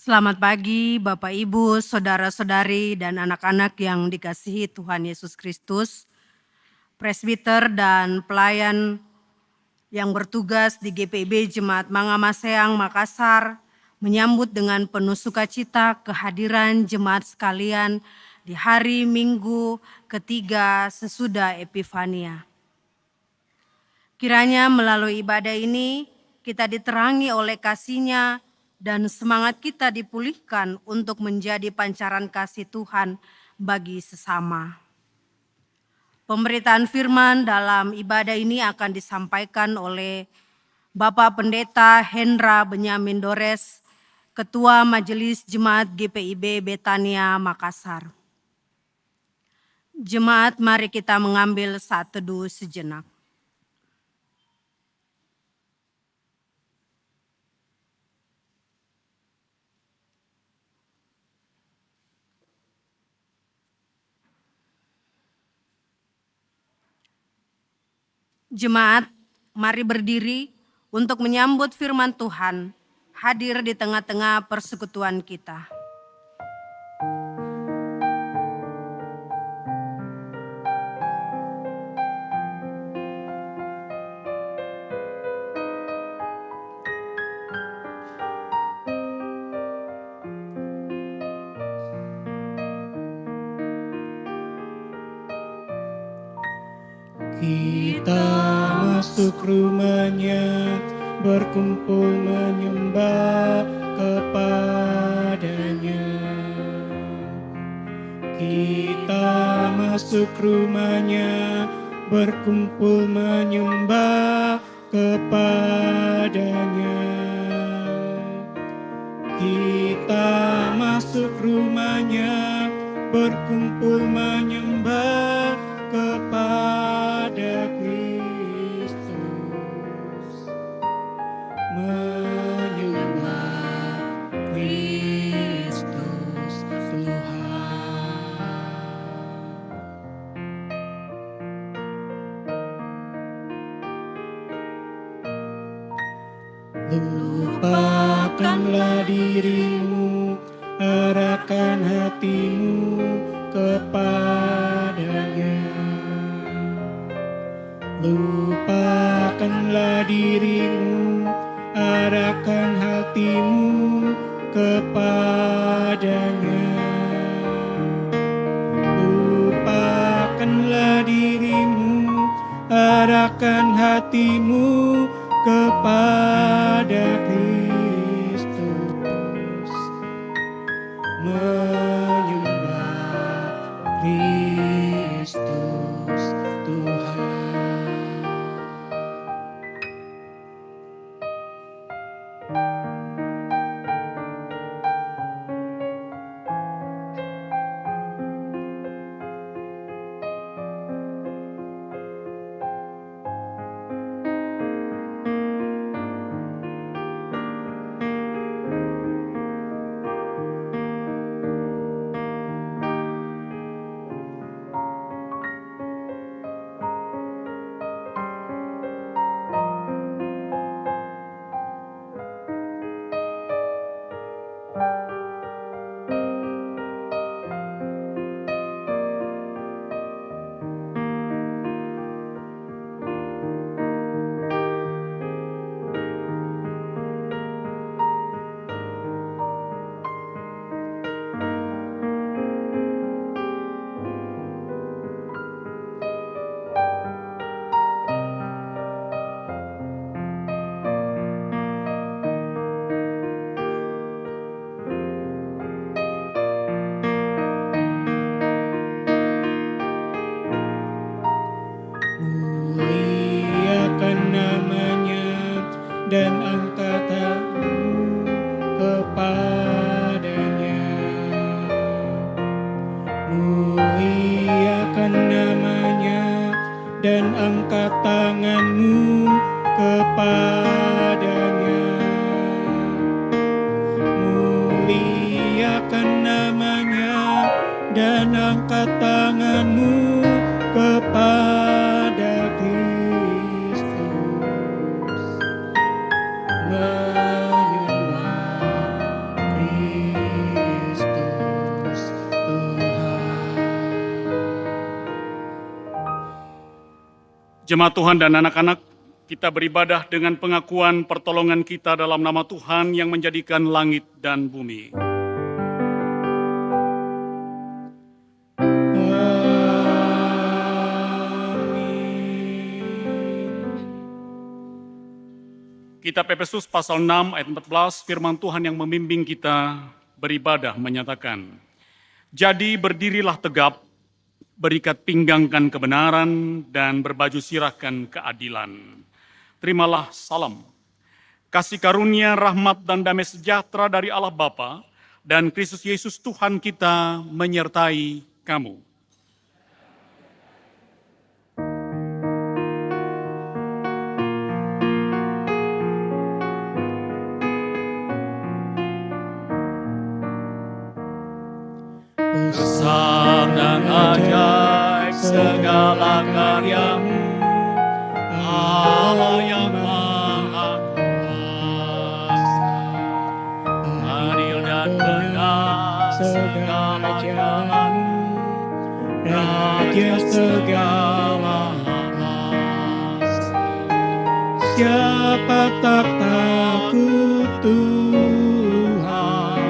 Selamat pagi Bapak Ibu, Saudara-saudari dan anak-anak yang dikasihi Tuhan Yesus Kristus, presbiter dan pelayan yang bertugas di GPIB Jemaat Mangamaseang Makassar menyambut dengan penuh sukacita kehadiran jemaat sekalian di hari Minggu ketiga sesudah Epifania. Kiranya melalui ibadah ini kita diterangi oleh kasih-Nya dan semangat kita dipulihkan untuk menjadi pancaran kasih Tuhan bagi sesama. Pemberitaan firman dalam ibadah ini akan disampaikan oleh Bapak Pendeta Hendra Benyamin Dores, Ketua Majelis Jemaat GPIB Betania Makassar. Jemaat, mari kita mengambil saat teduh sejenak. Jemaat, mari berdiri untuk menyambut firman Tuhan hadir di tengah-tengah persekutuan kita. Kita masuk rumah-Nya, berkumpul menyembah kepada-Nya. Kita masuk rumah-Nya, berkumpul menyembah kepada-Nya. Kita masuk rumah-Nya, berkumpul menyembah kepada Kristus, menyembah Kristus Tuhan. Lupakanlah dirimu, arahkan hatimu kepada-Nya. Lupakanlah dirimu, arahkan hatimu kepada-Nya. Lupakanlah dirimu, arahkan hatimu kepada Kristus, menyembah Kristus Tuhan. Muliakan nama-Nya dan angkat tanganmu kepada-Nya. Muliakan nama-Nya dan angkat tanganmu kepada-Nya. Muliakan nama-Nya dan angkat tanganmu kepada Kristus, menyembah Kristus. Jemaat Tuhan dan anak-anak, kita beribadah dengan pengakuan pertolongan kita dalam nama Tuhan yang menjadikan langit dan bumi. Kitab Efesus pasal 6 ayat 14, firman Tuhan yang membimbing kita beribadah menyatakan, "Jadi berdirilah tegap, berikat pinggangkan kebenaran, dan berbaju sirahkan keadilan. Terimalah salam. Kasih karunia, rahmat, dan damai sejahtera dari Allah Bapa dan Kristus Yesus Tuhan kita menyertai kamu." Besar dan ajaib segala karyamu, Allah yang Maha Kuasa. Adil dan benar segala jalanmu, Raja segala masa. Siapa tak takut Tuhan,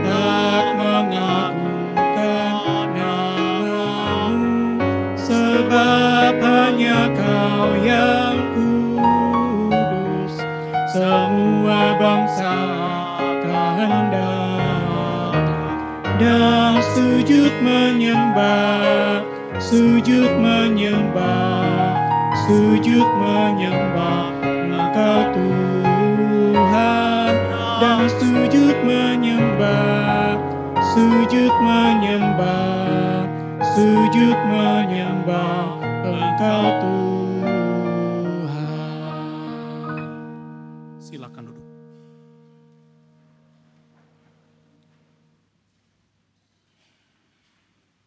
tak mengagungkan namamu, sebab hanya Kau yang kudus, semua bangsa akan datang dan sujud menyembah, sujud menyembah, sujud menyembah Engkau Tuhan, dan sujud menyembah, sujud menyembah, sujud menyembah Engkau Tuhan. Silakan duduk.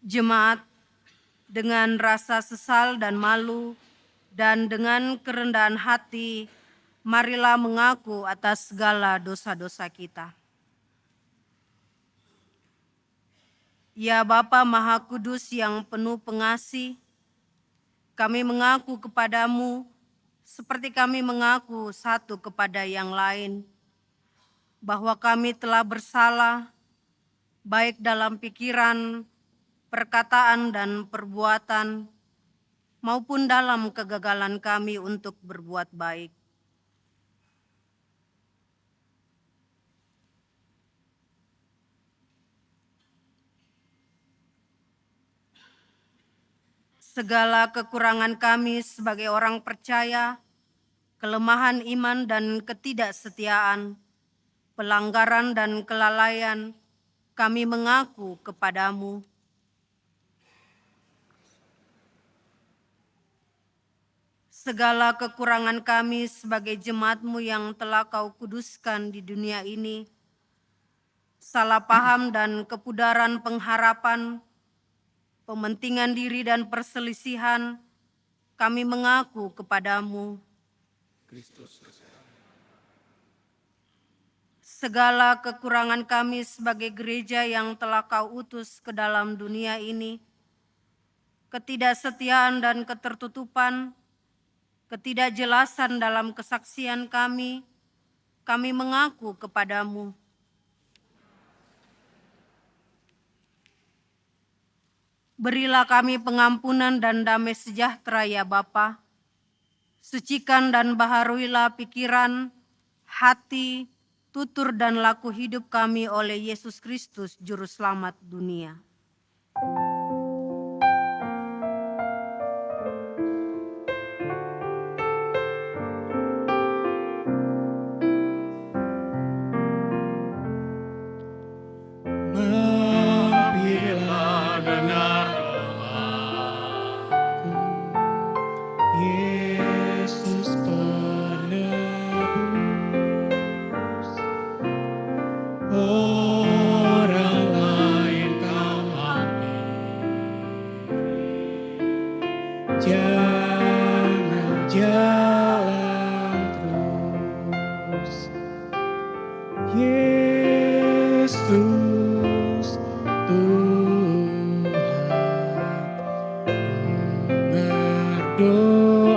Jemaat, dengan rasa sesal dan malu dan dengan kerendahan hati, marilah mengaku atas segala dosa-dosa kita. Ya Bapa Maha Kudus yang penuh pengasih, kami mengaku kepadamu seperti kami mengaku satu kepada yang lain, bahwa kami telah bersalah, baik dalam pikiran, perkataan, dan perbuatan, maupun dalam kegagalan kami untuk berbuat baik. Segala kekurangan kami sebagai orang percaya, kelemahan iman dan ketidaksetiaan, pelanggaran dan kelalaian, kami mengaku kepadamu. Segala kekurangan kami sebagai jemaat-Mu yang telah Kau kuduskan di dunia ini, salah paham dan kepudaran pengharapan, pementingan diri dan perselisihan, kami mengaku kepadamu. Segala kekurangan kami sebagai gereja yang telah Kau utus ke dalam dunia ini, ketidaksetiaan dan ketertutupan, ketidakjelasan dalam kesaksian kami mengaku kepadamu. Berilah kami pengampunan dan damai sejahtera ya Bapa. Sucikan dan baharuilah pikiran, hati, tutur dan laku hidup kami oleh Yesus Kristus, Juru Selamat dunia. Mampirlah dengar doaku, Yesus penebus. Orang lain Kau hampiri, jangan jalan terus. Yesus Tuhan, dengar doa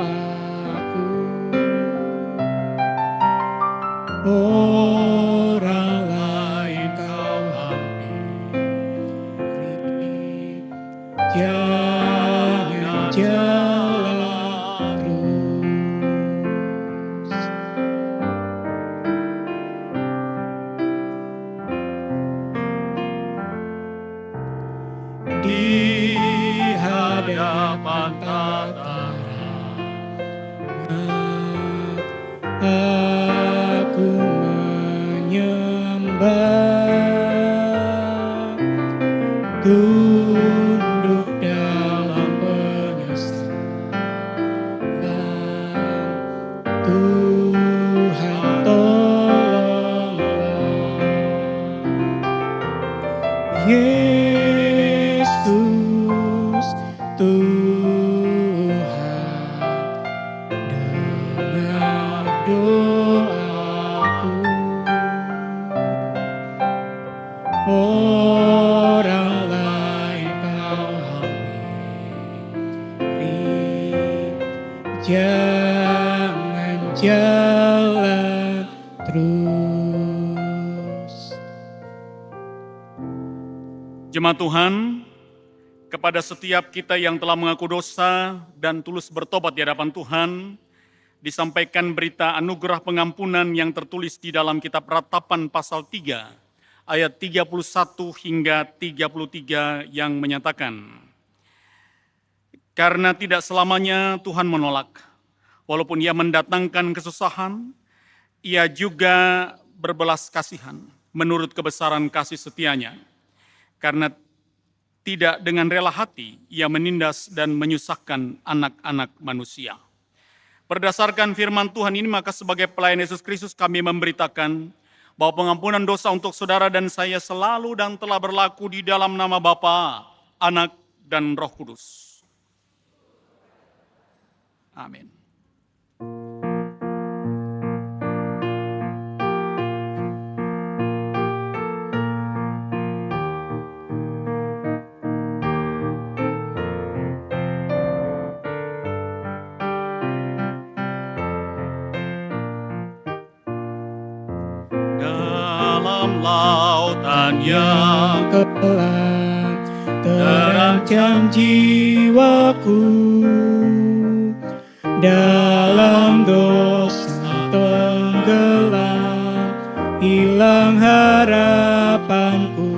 Aku menyembah, tunduk dalam penyesalan. Tuhan tolonglah, Yesus Tuhan, dengar doaku. Orang lain kau hampiri, jangan jalan terus. Jemaat Tuhan, kepada setiap kita yang telah mengaku dosa dan tulus bertobat di hadapan Tuhan, disampaikan berita anugerah pengampunan yang tertulis di dalam kitab Ratapan pasal 3, ayat 31 hingga 33 yang menyatakan, karena tidak selamanya Tuhan menolak, walaupun Ia mendatangkan kesusahan, Ia juga berbelas kasihan menurut kebesaran kasih setianya. Karena tidak dengan rela hati Ia menindas dan menyusahkan anak-anak manusia. Berdasarkan firman Tuhan ini, maka sebagai pelayan Yesus Kristus kami memberitakan bahwa pengampunan dosa untuk saudara dan saya selalu dan telah berlaku di dalam nama Bapa, Anak, dan Roh Kudus. Amin. Dalam lautan yang Kelam terancam jiwaku, dalam dosa tenggelam, hilang harapanku.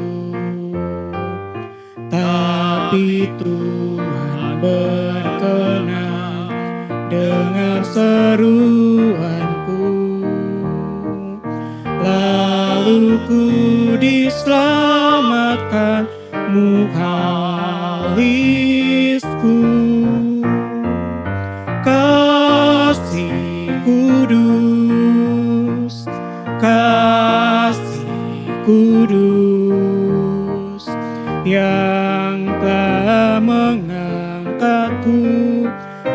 Tapi Tuhan berkenan dengan seruanku, lalu ku diselamatkan mukhalisku. Kasih kudus, kasih kudus, yang telah mengangkatku.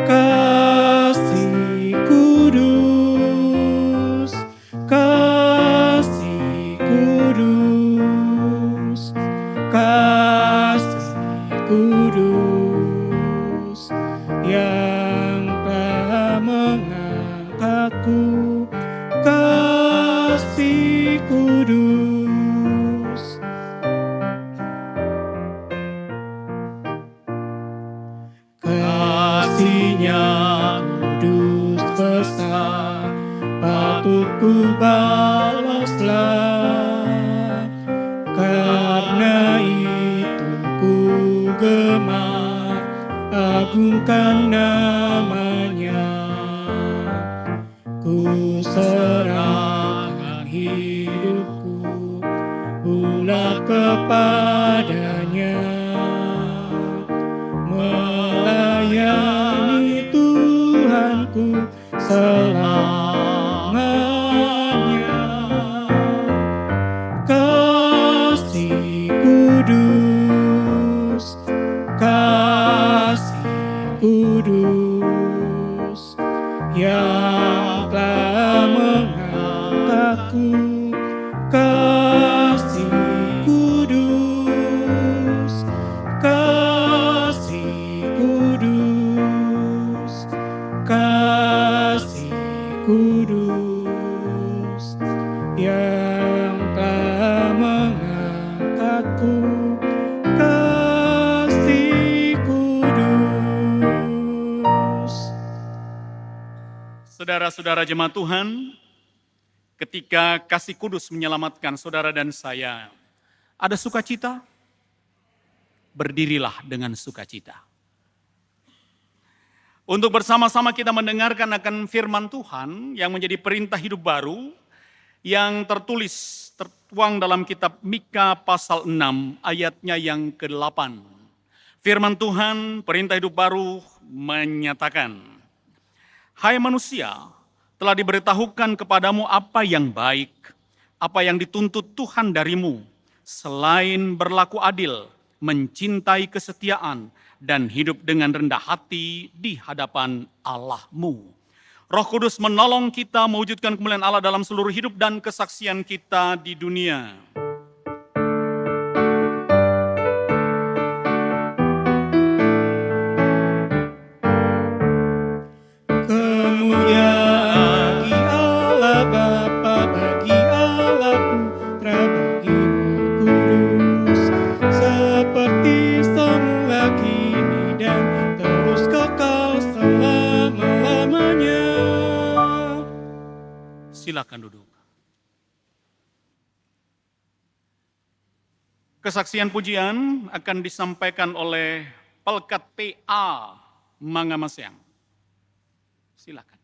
Kasih kudus, kasih kudus, kasih kudus, yang telah mengangkatku. Kasih kudus. Kasih-Nya kudus besar, patut ku balaslah. Karena itu ku gemar agungkan nama-Nya. Ku serahkan hidupku bulat kepada-Nya, melayani Tuhanku selamanya. Kasih kudus, kasih kudus, yang telah mengangkatku. Kasih kudus, kasih kudus, kasih kudus, yang telah mengangkatku. Kasih kudus. Saudara-saudara jemaat Tuhan, ketika kasih kudus menyelamatkan saudara dan saya, ada sukacita? Berdirilah dengan sukacita. Untuk bersama-sama kita mendengarkan akan firman Tuhan yang menjadi perintah hidup baru yang tertuang dalam kitab Mika pasal 6 ayatnya yang ke-8. Firman Tuhan, perintah hidup baru menyatakan, "Hai manusia, telah diberitahukan kepadamu apa yang baik, apa yang dituntut Tuhan darimu, selain berlaku adil, mencintai kesetiaan, dan hidup dengan rendah hati di hadapan Allahmu." Roh Kudus menolong kita mewujudkan kemuliaan Allah dalam seluruh hidup dan kesaksian kita di dunia. Kemuliaan bagi Allah Bapa, bagi Allah Putra, bagi Roh Kudus, seperti semula kini dan terus kekal selama-lamanya. Silakan duduk. Kesaksian pujian akan disampaikan oleh Pelkat PA Mangamasyang. Silakan.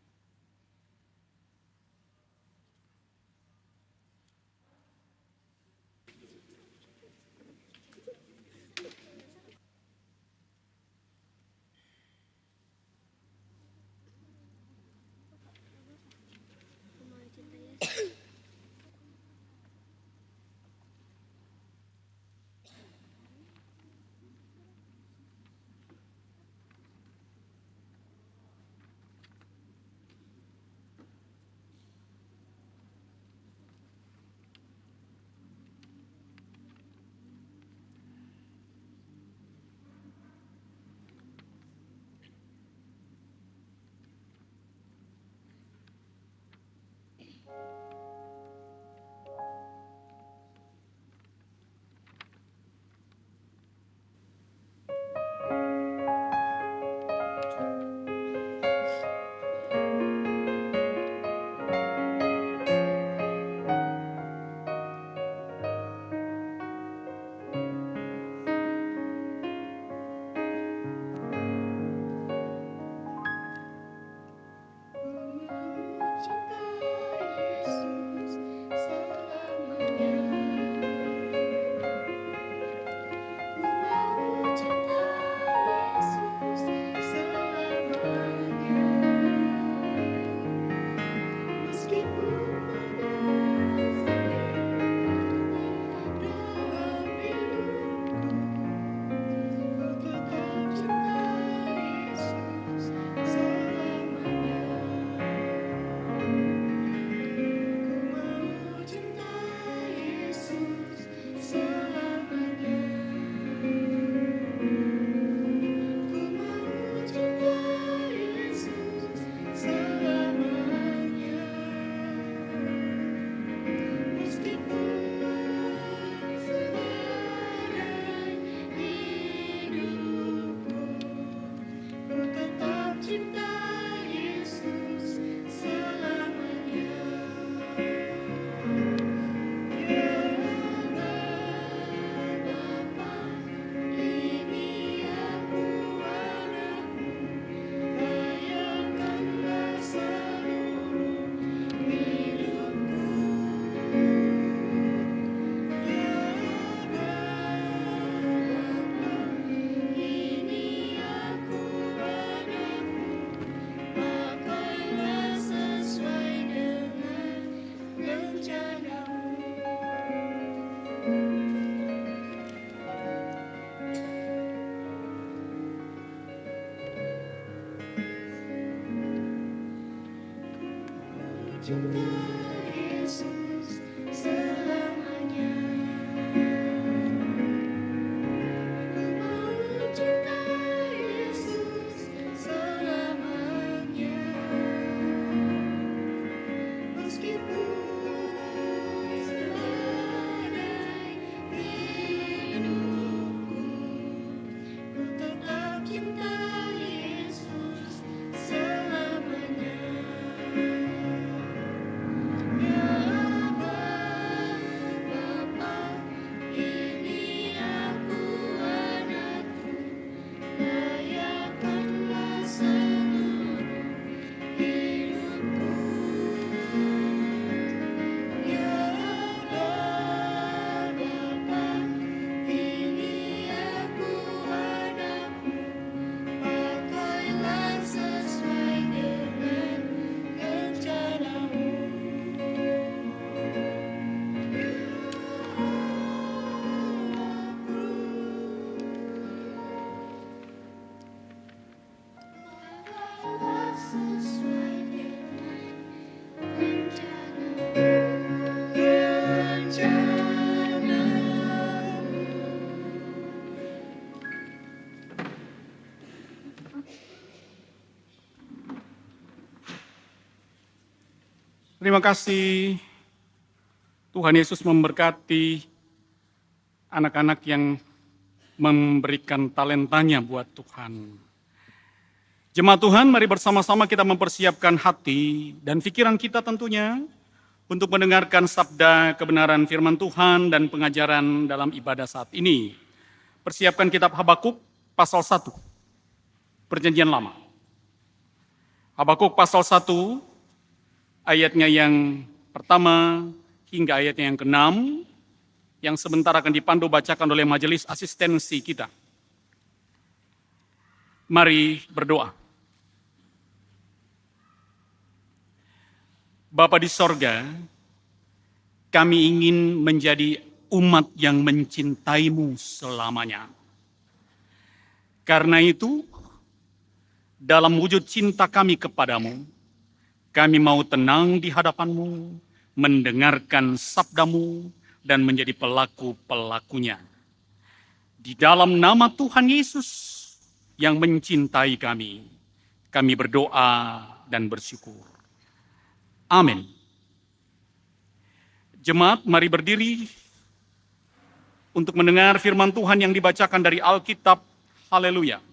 Yesus selamanya. Ku mau cinta Yesus selamanya. Meskipun badai hidupku, ku tetap cinta Yesus selamanya. Ya Bapa, Terima kasih. Tuhan Yesus memberkati anak-anak yang memberikan talentanya buat Tuhan. Jemaat Tuhan, mari bersama-sama kita mempersiapkan hati dan pikiran kita tentunya untuk mendengarkan sabda kebenaran firman Tuhan dan pengajaran dalam ibadah saat ini. Persiapkan kitab Habakuk pasal 1, Perjanjian Lama. Habakuk pasal 1, ayatnya yang pertama hingga ayatnya yang ke-6, yang sebentar akan dipandu bacakan oleh majelis asistensi kita. Mari berdoa. Bapa di sorga, kami ingin menjadi umat yang mencintaimu selamanya. Karena itu, dalam wujud cinta kami kepadamu, kami mau tenang di hadapanmu, mendengarkan sabdamu, dan menjadi pelaku-pelakunya. Di dalam nama Tuhan Yesus yang mencintai kami berdoa dan bersyukur. Amin. Jemaat, mari berdiri untuk mendengar firman Tuhan yang dibacakan dari Alkitab. Haleluya.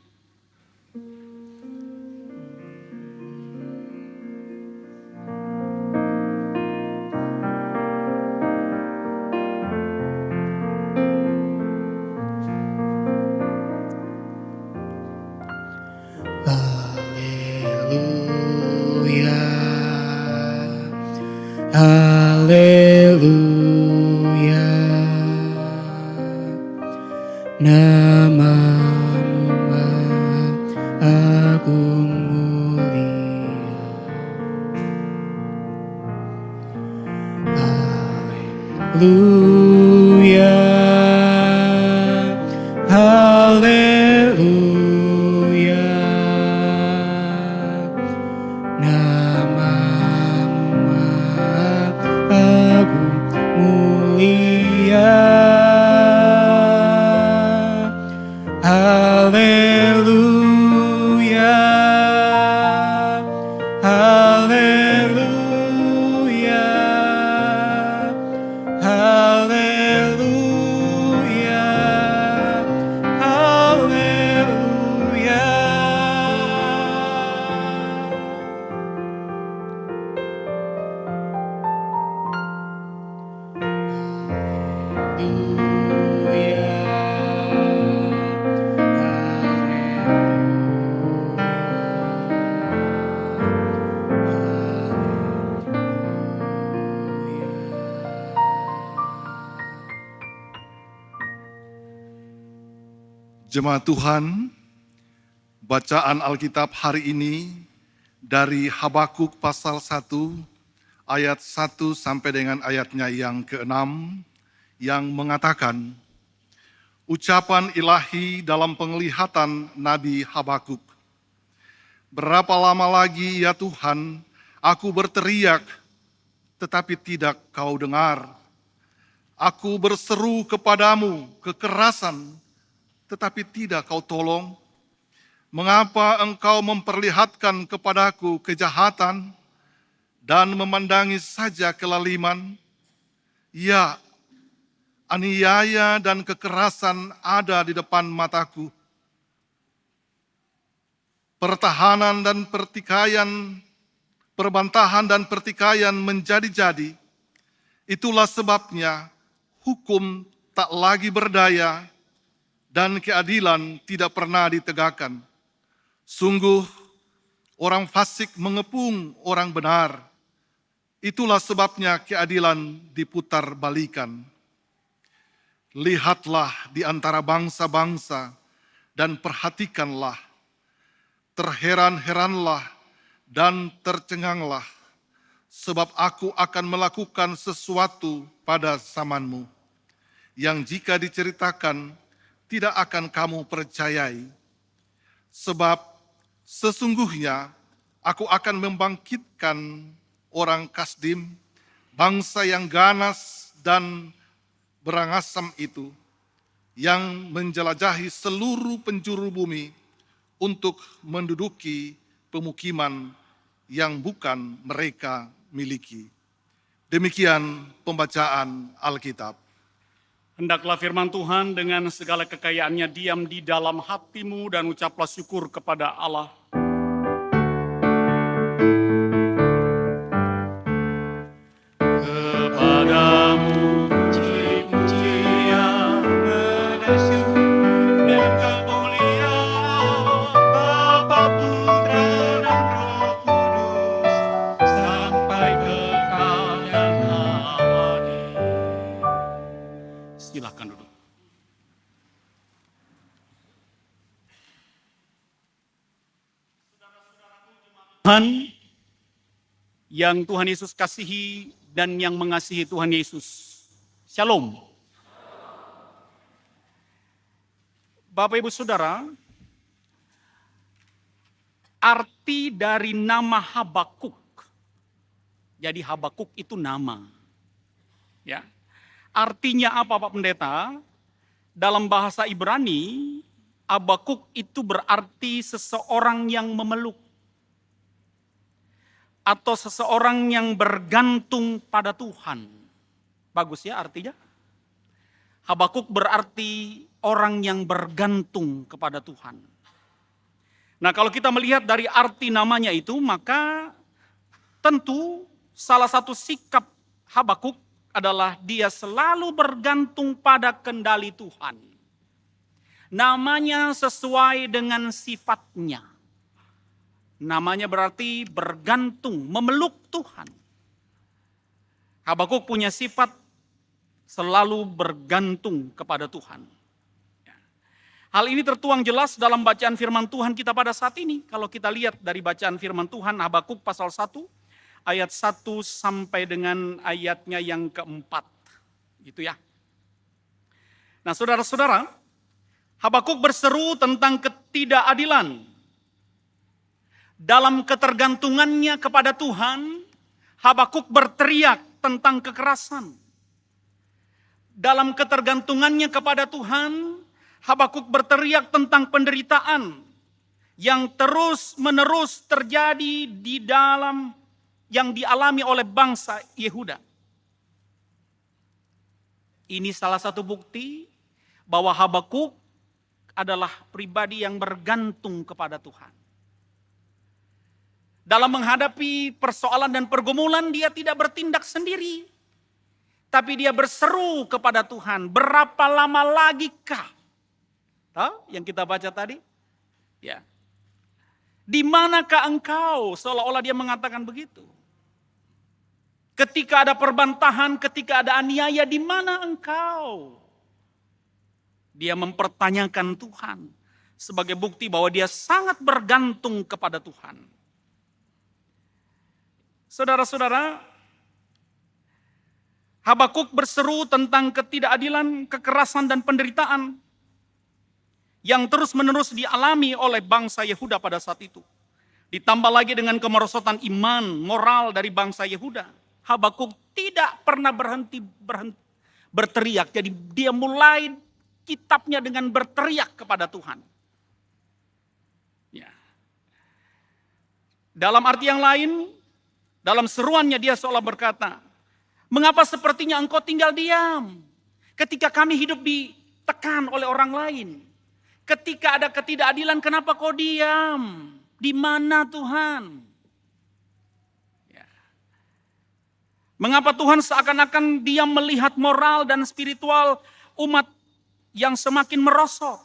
Haleluya, haleluya, namamu agung mulia. Haleluya, haleluya, namamu agung mulia. Haleluya, haleluya, haleluya, haleluya. Jemaat Tuhan, bacaan Alkitab hari ini dari Habakuk pasal 1 ayat 1 sampai dengan ayatnya yang ke-6 yang mengatakan, ucapan ilahi dalam penglihatan Nabi Habakuk. Berapa lama lagi ya Tuhan, aku berteriak, tetapi tidak kau dengar. Aku berseru kepadamu kekerasan, tetapi tidak kau tolong. Mengapa engkau memperlihatkan kepadaku kejahatan dan memandangi saja kelaliman? Ya, aniaya dan kekerasan ada di depan mataku. Pertahanan dan pertikaian, perbantahan dan pertikaian menjadi-jadi. Itulah sebabnya hukum tak lagi berdaya dan keadilan tidak pernah ditegakkan. Sungguh, orang fasik mengepung orang benar. Itulah sebabnya keadilan diputar balikan. Lihatlah di antara bangsa-bangsa dan perhatikanlah. Terheran-heranlah dan tercenganglah, sebab aku akan melakukan sesuatu pada zamanmu, yang jika diceritakan, tidak akan kamu percayai. Sebab sesungguhnya aku akan membangkitkan orang Kasdim, bangsa yang ganas dan berangasam itu, yang menjelajahi seluruh penjuru bumi untuk menduduki pemukiman yang bukan mereka miliki. Demikian pembacaan Alkitab. Hendaklah firman Tuhan dengan segala kekayaannya diam di dalam hatimu dan ucaplah syukur kepada Allah. Kepadamu puji-pujian, bersyukur dan kemuliaan, Bapa, Putra, dan Roh Kudus, sampai kekal dan abadi. Silakan duduk. Tuhan yang Tuhan Yesus kasihi dan yang mengasihi Tuhan Yesus. Shalom. Bapak Ibu Saudara, arti dari nama Habakuk. Jadi Habakuk itu nama. Ya. Artinya apa Pak Pendeta? Dalam bahasa Ibrani, Habakuk itu berarti seseorang yang memeluk. Atau seseorang yang bergantung pada Tuhan. Bagus ya artinya. Habakuk berarti orang yang bergantung kepada Tuhan. Nah kalau kita melihat dari arti namanya itu, maka tentu salah satu sikap Habakuk adalah dia selalu bergantung pada kendali Tuhan. Namanya sesuai dengan sifatnya. Namanya berarti bergantung, memeluk Tuhan. Habakuk punya sifat selalu bergantung kepada Tuhan. Hal ini tertuang jelas dalam bacaan firman Tuhan kita pada saat ini. Kalau kita lihat dari bacaan firman Tuhan Habakuk pasal 1, ayat 1 sampai dengan ayatnya yang keempat. Gitu ya. Nah saudara-saudara, Habakuk berseru tentang ketidakadilan. Dalam ketergantungannya kepada Tuhan, Habakuk berteriak tentang kekerasan. Dalam ketergantungannya kepada Tuhan, Habakuk berteriak tentang penderitaan yang terus-menerus terjadi di dalam yang dialami oleh bangsa Yehuda. Ini salah satu bukti bahwa Habakuk adalah pribadi yang bergantung kepada Tuhan. Dalam menghadapi persoalan dan pergumulan, dia tidak bertindak sendiri. Tapi dia berseru kepada Tuhan, berapa lama lagi kah? Tahu yang kita baca tadi? Ya. Di manakah engkau? Seolah-olah dia mengatakan begitu. Ketika ada perbantahan, ketika ada aniaya, di mana engkau? Dia mempertanyakan Tuhan sebagai bukti bahwa dia sangat bergantung kepada Tuhan. Saudara-saudara, Habakuk berseru tentang ketidakadilan, kekerasan dan penderitaan yang terus-menerus dialami oleh bangsa Yehuda pada saat itu. Ditambah lagi dengan kemerosotan iman, moral dari bangsa Yehuda. Habakuk tidak pernah berhenti berteriak. Jadi dia mulai kitabnya dengan berteriak kepada Tuhan. Ya. Dalam arti yang lain, dalam seruannya dia seolah berkata, mengapa sepertinya engkau tinggal diam? Ketika kami hidup ditekan oleh orang lain. Ketika ada ketidakadilan, kenapa kau diam? Di mana Tuhan? Ya. Mengapa Tuhan seakan-akan diam melihat moral dan spiritual umat yang semakin merosot?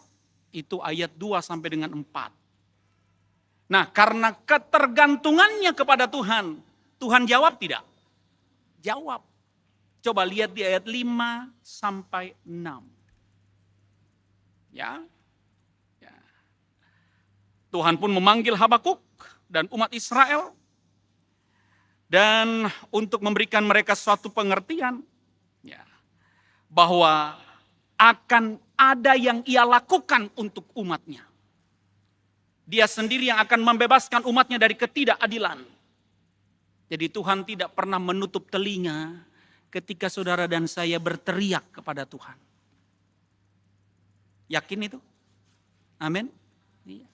Itu ayat 2 sampai dengan 4. Nah karena ketergantungannya kepada Tuhan, Tuhan jawab tidak? Jawab. Coba lihat di ayat 5 sampai 6. Ya. Ya. Tuhan pun memanggil Habakuk dan umat Israel. Dan untuk memberikan mereka suatu pengertian. Ya, bahwa akan ada yang ia lakukan untuk umatnya. Dia sendiri yang akan membebaskan umatnya dari ketidakadilan. Jadi Tuhan tidak pernah menutup telinga ketika saudara dan saya berteriak kepada Tuhan. Yakin itu? Amin. Iya.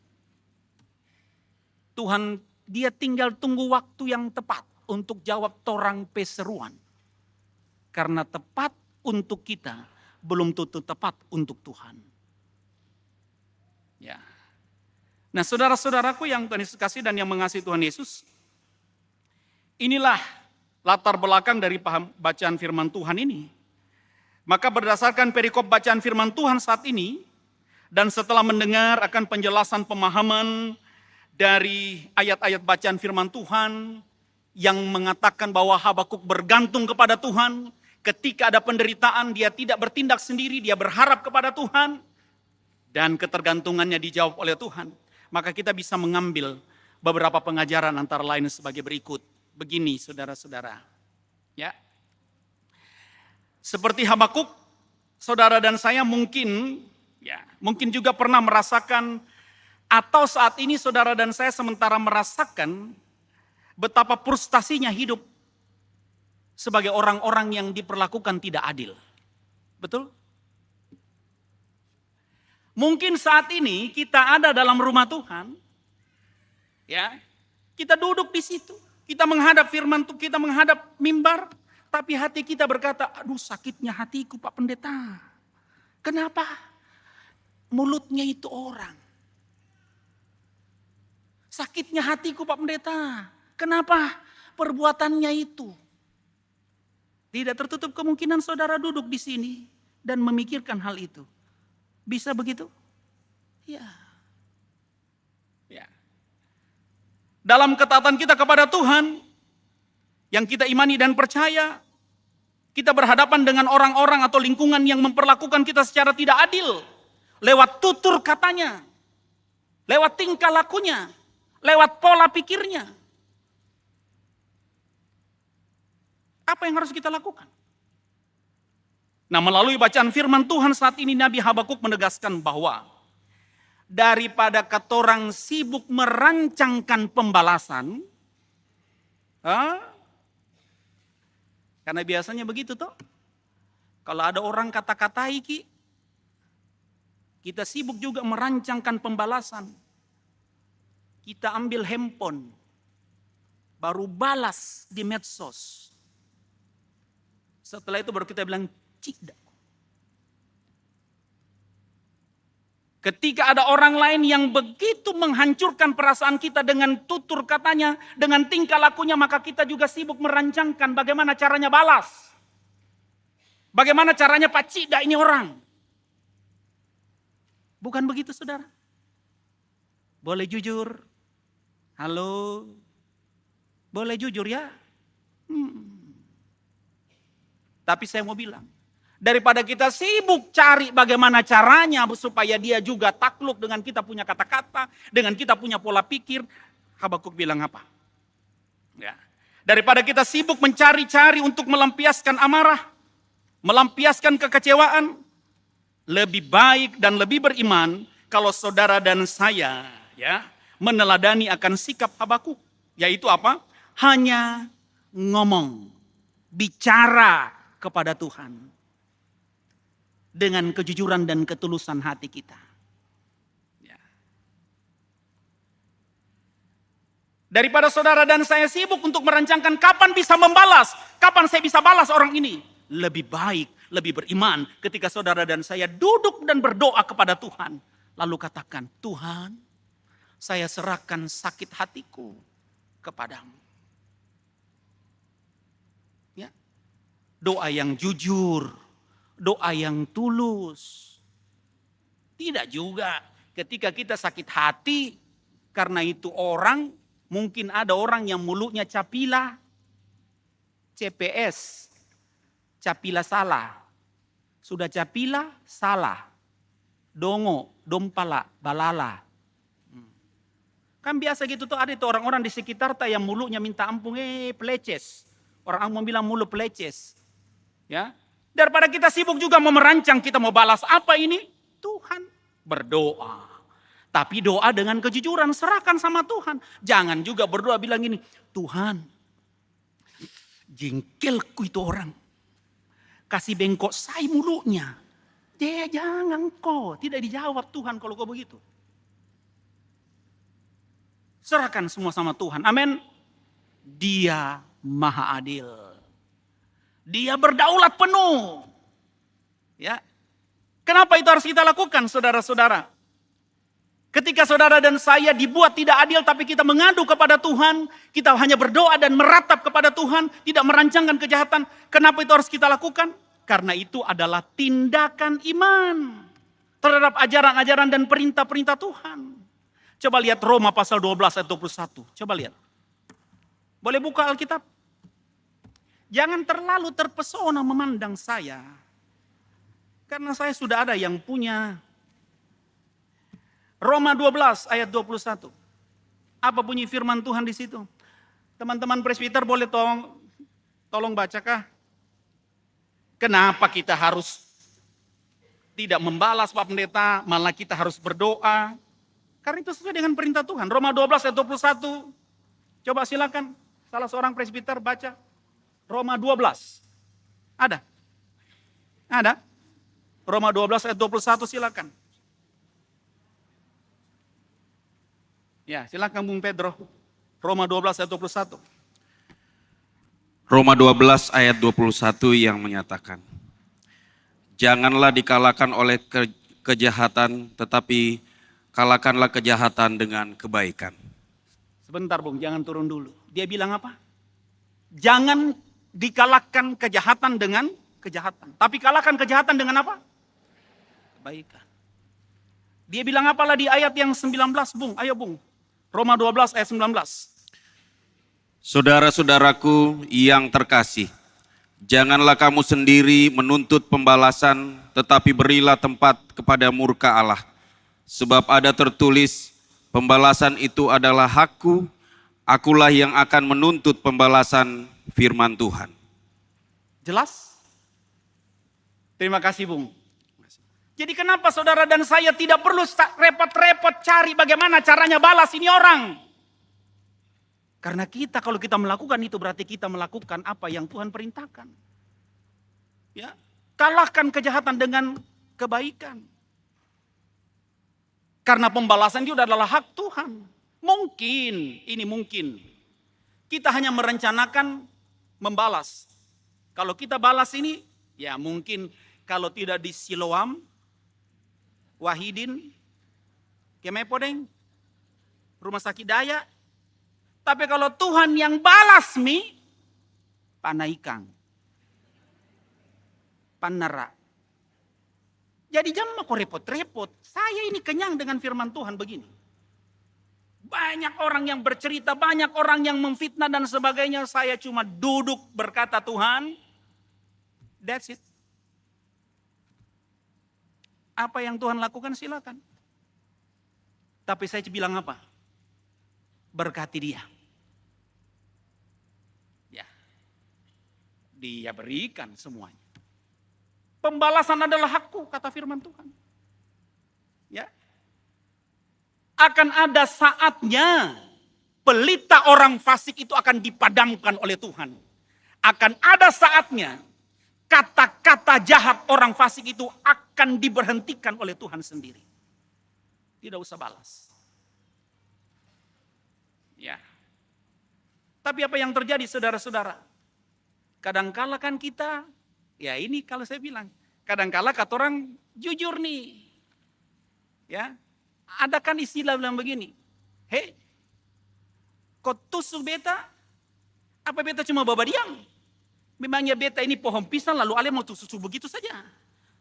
Tuhan dia tinggal tunggu waktu yang tepat untuk jawab torang peseruan. Karena tepat untuk kita belum tentu tepat untuk Tuhan. Ya. Nah, saudara-saudaraku yang Tuhan Yesus kasih dan yang mengasihi Tuhan Yesus, inilah latar belakang dari paham bacaan firman Tuhan ini. Maka berdasarkan perikop bacaan firman Tuhan saat ini, dan setelah mendengar akan penjelasan pemahaman dari ayat-ayat bacaan firman Tuhan yang mengatakan bahwa Habakuk bergantung kepada Tuhan, ketika ada penderitaan dia tidak bertindak sendiri, dia berharap kepada Tuhan, dan ketergantungannya dijawab oleh Tuhan. Maka kita bisa mengambil beberapa pengajaran antara lain sebagai berikut. Begini saudara-saudara. Ya. Seperti Habakuk, saudara dan saya mungkin juga pernah merasakan, atau saat ini saudara dan saya sementara merasakan betapa frustasinya hidup sebagai orang-orang yang diperlakukan tidak adil. Betul? Mungkin saat ini kita ada dalam rumah Tuhan, ya, kita duduk di situ, kita menghadap firman Tuhan, kita menghadap mimbar, tapi hati kita berkata, aduh sakitnya hatiku Pak Pendeta. Kenapa? Mulutnya itu orang. Sakitnya hatiku Pak Pendeta. Kenapa? Perbuatannya itu. Tidak tertutup kemungkinan saudara duduk di sini dan memikirkan hal itu. Bisa begitu? Ya. Ya. Dalam ketaatan kita kepada Tuhan, yang kita imani dan percaya, kita berhadapan dengan orang-orang atau lingkungan yang memperlakukan kita secara tidak adil. Lewat tutur katanya, lewat tingkah lakunya, lewat pola pikirnya. Apa yang harus kita lakukan? Nah, melalui bacaan firman Tuhan saat ini Nabi Habakuk menegaskan bahwa daripada katorang sibuk merancangkan pembalasan, karena biasanya begitu toh. Kalau ada orang kata-katai kita sibuk juga merancangkan pembalasan. Kita ambil handphone, baru balas di medsos. Setelah itu baru kita bilang, cik. Ketika ada orang lain yang begitu menghancurkan perasaan kita dengan tutur katanya, dengan tingkah lakunya, maka kita juga sibuk merancangkan bagaimana caranya balas. Bagaimana caranya Pak Cida ini orang. Bukan begitu saudara? Boleh jujur? Halo? Boleh jujur ya? Tapi saya mau bilang, daripada kita sibuk cari bagaimana caranya supaya dia juga takluk dengan kita punya kata-kata, dengan kita punya pola pikir, Habakuk bilang apa? Ya. Daripada kita sibuk mencari-cari untuk melampiaskan amarah, melampiaskan kekecewaan, lebih baik dan lebih beriman kalau saudara dan saya meneladani akan sikap Habakuk, yaitu apa? Hanya ngomong, bicara kepada Tuhan dengan kejujuran dan ketulusan hati kita. Ya. Daripada saudara dan saya sibuk untuk merancangkan kapan bisa membalas, kapan saya bisa balas orang ini, lebih baik, lebih beriman ketika saudara dan saya duduk dan berdoa kepada Tuhan, lalu katakan, Tuhan, saya serahkan sakit hatiku kepadamu. Doa yang jujur, doa yang tulus. Tidak juga ketika kita sakit hati, karena itu orang, mungkin ada orang yang mulutnya capila, CPS, capila salah. Sudah capila, salah. Dongo, dompala, balala. Kan biasa gitu tuh, ada tuh orang-orang di sekitar yang mulutnya minta ampun, peleces. Orang mau bilang mulut peleces. Ya, daripada kita sibuk juga mau merancang, kita mau balas apa ini? Tuhan, berdoa. Tapi doa dengan kejujuran, serahkan sama Tuhan. Jangan juga berdoa bilang gini, Tuhan, jengkelku itu orang. Kasih bengkok say mulutnya. Jangan kok, tidak dijawab Tuhan kalau kau begitu. Serahkan semua sama Tuhan, amin. Dia maha adil. Dia berdaulat penuh. Ya. Kenapa itu harus kita lakukan, saudara-saudara? Ketika saudara dan saya dibuat tidak adil, tapi kita mengadu kepada Tuhan, kita hanya berdoa dan meratap kepada Tuhan, tidak merancangkan kejahatan. Kenapa itu harus kita lakukan? Karena itu adalah tindakan iman terhadap ajaran-ajaran dan perintah-perintah Tuhan. Coba lihat Roma pasal 12 ayat 21. Coba lihat. Boleh buka Alkitab? Jangan terlalu terpesona memandang saya. Karena saya sudah ada yang punya. Roma 12 ayat 21. Apa bunyi firman Tuhan di situ? Teman-teman presbiter boleh tolong bacakah? Kenapa kita harus tidak membalas Pak Pendeta, malah kita harus berdoa? Karena itu sesuai dengan perintah Tuhan. Roma 12 ayat 21. Coba silakan salah seorang presbiter baca. Roma 12. Ada? Ada? Roma 12 ayat 21 silakan. Ya, silakan Bung Pedro. Roma 12 ayat 21. Roma 12 ayat 21 yang menyatakan, janganlah dikalahkan oleh kejahatan, tetapi kalahkanlah kejahatan dengan kebaikan. Sebentar Bung, jangan turun dulu. Dia bilang apa? Jangan dikalahkan kejahatan dengan kejahatan. Tapi kalahkan kejahatan dengan apa? Kebaikan. Dia bilang apalah di ayat yang 19 Bung? Ayo Bung. Roma 12 ayat 19. Saudara-saudaraku yang terkasih, janganlah kamu sendiri menuntut pembalasan, tetapi berilah tempat kepada murka Allah. Sebab ada tertulis, pembalasan itu adalah hakku, akulah yang akan menuntut pembalasan, firman Tuhan. Jelas? Terima kasih Bung. Jadi kenapa saudara dan saya tidak perlu repot-repot cari bagaimana caranya balas ini orang? Karena kita kalau kita melakukan itu berarti kita melakukan apa yang Tuhan perintahkan. Ya, kalahkan kejahatan dengan kebaikan. Karena pembalasan itu adalah hak Tuhan. Mungkin, ini mungkin. Kita hanya merencanakan membalas. Kalau kita balas ini, ya mungkin kalau tidak di Siloam, Wahidin, Kemepodeng, Rumah Sakit Daya. Tapi kalau Tuhan yang balas mi, Panaikang, Panara. Jadi jangan mau repot-repot. Saya ini kenyang dengan firman Tuhan begini. Banyak orang yang bercerita, banyak orang yang memfitnah dan sebagainya. Saya cuma duduk berkata Tuhan, that's it. Apa yang Tuhan lakukan silakan. Tapi saya bilang apa? Berkati dia. Ya. Dia berikan semuanya. Pembalasan adalah hakku, kata firman Tuhan. Ya. Akan ada saatnya pelita orang fasik itu akan dipadamkan oleh Tuhan. Akan ada saatnya kata-kata jahat orang fasik itu akan diberhentikan oleh Tuhan sendiri. Tidak usah balas. Ya. Tapi apa yang terjadi saudara-saudara? Kadangkala kan kita, ya ini kalau saya bilang, kadangkala kata orang jujur nih. Ya. Ada kan istilah bilang begini. Hei, kau tusuk beta, apa beta cuma bawa diam? Memangnya beta ini pohon pisang lalu ale mau tusuk begitu saja.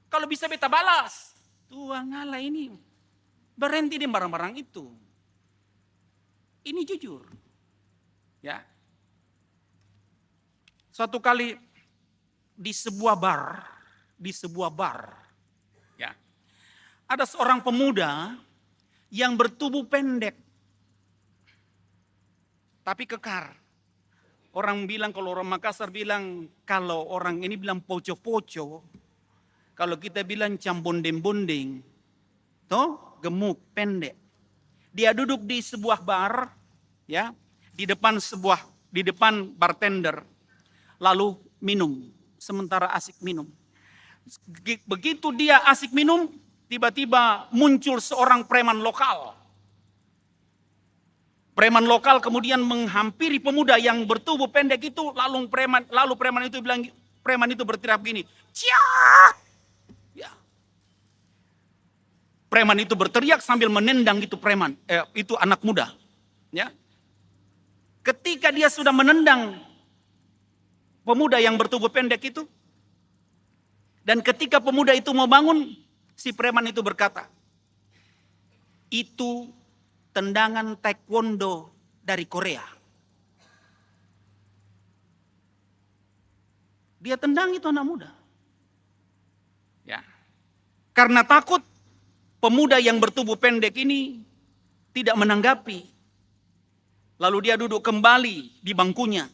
Kalau bisa beta balas. Tuhan Allah ini berhenti di barang-barang itu. Ini jujur. Ya. Suatu kali di sebuah bar, ya. Ada seorang pemuda yang bertubuh pendek tapi kekar. Orang bilang, kalau orang Makassar bilang, kalau orang ini bilang poco-poco, kalau kita bilang cambondeng-bondeng, toh gemuk, pendek. Dia duduk di sebuah bar, ya, di depan bartender, lalu minum, sementara asik minum. Begitu dia asik minum, tiba-tiba muncul seorang preman lokal. Preman lokal kemudian menghampiri pemuda yang bertubuh pendek itu, lalu preman itu bilang, preman itu berteriak begini, "Cia!" Ya. Preman itu berteriak sambil menendang itu itu anak muda. Ya. Ketika dia sudah menendang pemuda yang bertubuh pendek itu, dan ketika pemuda itu mau bangun, si preman itu berkata, "Itu tendangan taekwondo dari Korea." Dia tendang itu anak muda. Ya. Karena takut, pemuda yang bertubuh pendek ini tidak menanggapi. Lalu dia duduk kembali di bangkunya.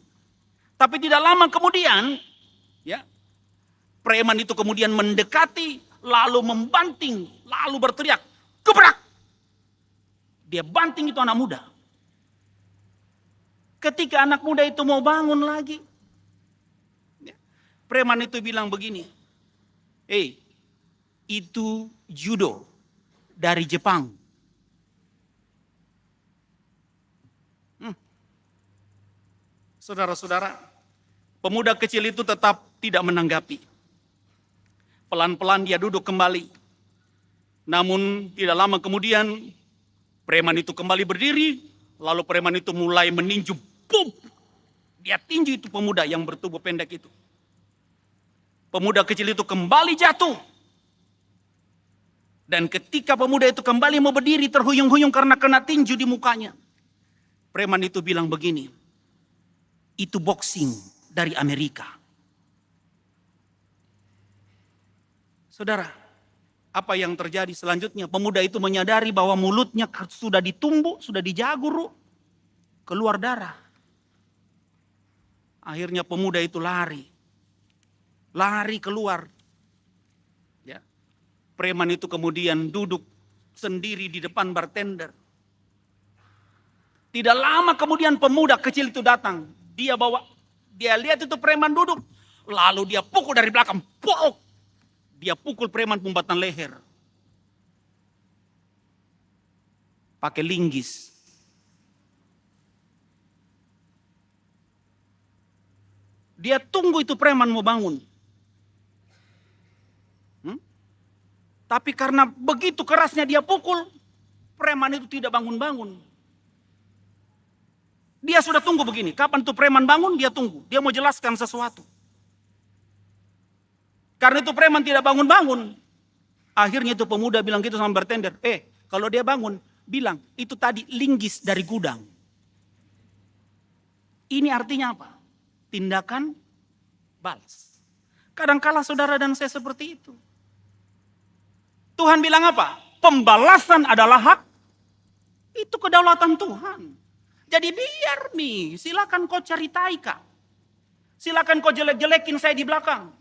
Tapi tidak lama kemudian, ya, preman itu kemudian mendekati, lalu membanting, lalu berteriak, "Gebrak!" Dia banting itu anak muda. Ketika anak muda itu mau bangun lagi, preman itu bilang begini, itu judo dari Jepang. Saudara-saudara, pemuda kecil itu tetap tidak menanggapi. Pelan-pelan dia duduk kembali. Namun tidak lama kemudian, preman itu kembali berdiri, lalu preman itu mulai meninju. Bum! Dia tinju itu pemuda yang bertubuh pendek itu. Pemuda kecil itu kembali jatuh. Dan ketika pemuda itu kembali mau berdiri terhuyung-huyung karena kena tinju di mukanya. Preman itu bilang begini, "Itu boxing dari Amerika." Saudara, apa yang terjadi selanjutnya? Pemuda itu menyadari bahwa mulutnya sudah ditumbuk, sudah dijagur, keluar darah. Akhirnya pemuda itu lari keluar. Ya. Preman itu kemudian duduk sendiri di depan bartender. Tidak lama kemudian pemuda kecil itu datang. Dia lihat itu preman duduk, lalu dia pukul dari belakang, pok. Dia pukul preman pembatan leher. Pakai linggis. Dia tunggu itu preman mau bangun. Tapi karena begitu kerasnya dia pukul, preman itu tidak bangun-bangun. Dia sudah tunggu begini, kapan tuh preman bangun, dia tunggu. Dia mau jelaskan sesuatu. Karena itu preman tidak bangun-bangun. Akhirnya itu pemuda bilang gitu sama bartender, kalau dia bangun, bilang, "Itu tadi linggis dari gudang." Ini artinya apa? Tindakan balas. Kadangkala saudara dan saya seperti itu. Tuhan bilang apa? Pembalasan adalah hak. Itu kedaulatan Tuhan. Jadi biar nih, silakan kau ceritai Kak. Silakan kau jelek-jelekin saya di belakang.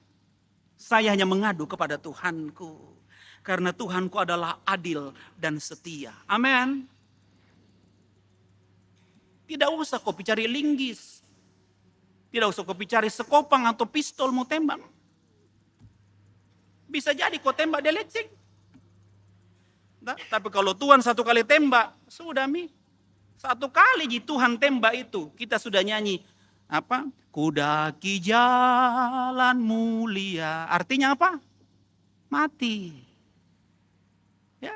Saya hanya mengadu kepada Tuhanku. Karena Tuhanku adalah adil dan setia. Amin. Tidak usah kau cari linggis. Tidak usah kau cari sekopang atau pistol mau tembak. Bisa jadi kau tembak dia lecing. Nah, tapi kalau Tuhan satu kali tembak, sudah mi. Satu kali Tuhan tembak itu, kita sudah nyanyi apa? Kudaki jalan mulia. Artinya apa? Mati. Ya.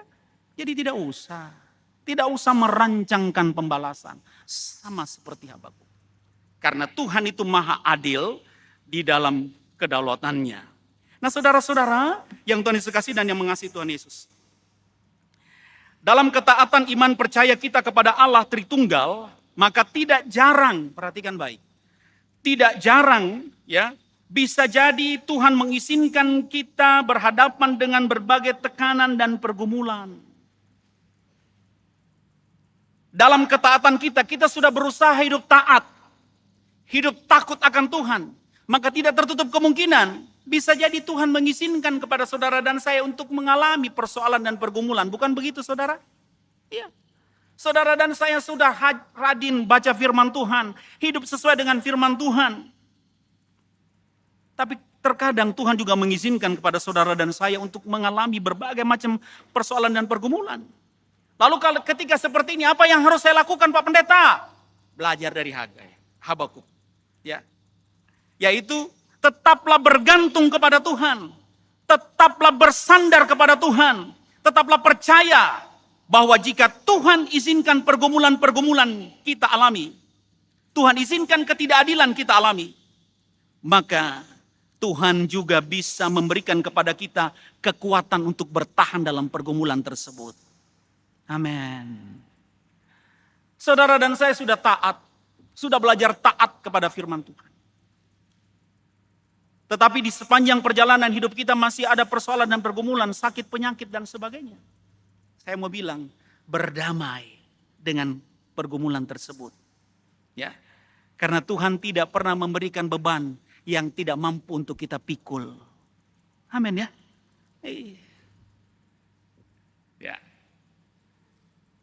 Jadi tidak usah merancangkan pembalasan. Sama seperti Habakuk. Karena Tuhan itu maha adil di dalam kedaulatannya. Nah saudara-saudara yang Tuhan Yesus kasih dan yang mengasihi Tuhan Yesus. Dalam ketaatan iman percaya kita kepada Allah Tritunggal, maka tidak jarang, perhatikan baik. Tidak jarang ya, bisa jadi Tuhan mengizinkan kita berhadapan dengan berbagai tekanan dan pergumulan. Dalam ketaatan kita sudah berusaha hidup taat, hidup takut akan Tuhan. Maka tidak tertutup kemungkinan, bisa jadi Tuhan mengizinkan kepada saudara dan saya untuk mengalami persoalan dan pergumulan. Bukan begitu saudara? Iya. Saudara dan saya sudah rajin baca firman Tuhan, hidup sesuai dengan firman Tuhan. Tapi terkadang Tuhan juga mengizinkan kepada saudara dan saya untuk mengalami berbagai macam persoalan dan pergumulan. Lalu kalau ketika seperti ini, apa yang harus saya lakukan Pak Pendeta? Belajar dari Habakuk. Ya. Yaitu Tetaplah bergantung kepada Tuhan. Tetaplah bersandar kepada Tuhan. Tetaplah percaya bahwa jika Tuhan izinkan pergumulan-pergumulan kita alami, Tuhan izinkan ketidakadilan kita alami, maka Tuhan juga bisa memberikan kepada kita kekuatan untuk bertahan dalam pergumulan tersebut. Amin. Saudara dan saya sudah taat, sudah belajar taat kepada firman Tuhan. Tetapi di sepanjang perjalanan hidup kita masih ada persoalan dan pergumulan, sakit, penyakit, dan sebagainya. Saya mau bilang, berdamai dengan pergumulan tersebut. Ya, karena Tuhan tidak pernah memberikan beban yang tidak mampu untuk kita pikul. Amin ya. Ya.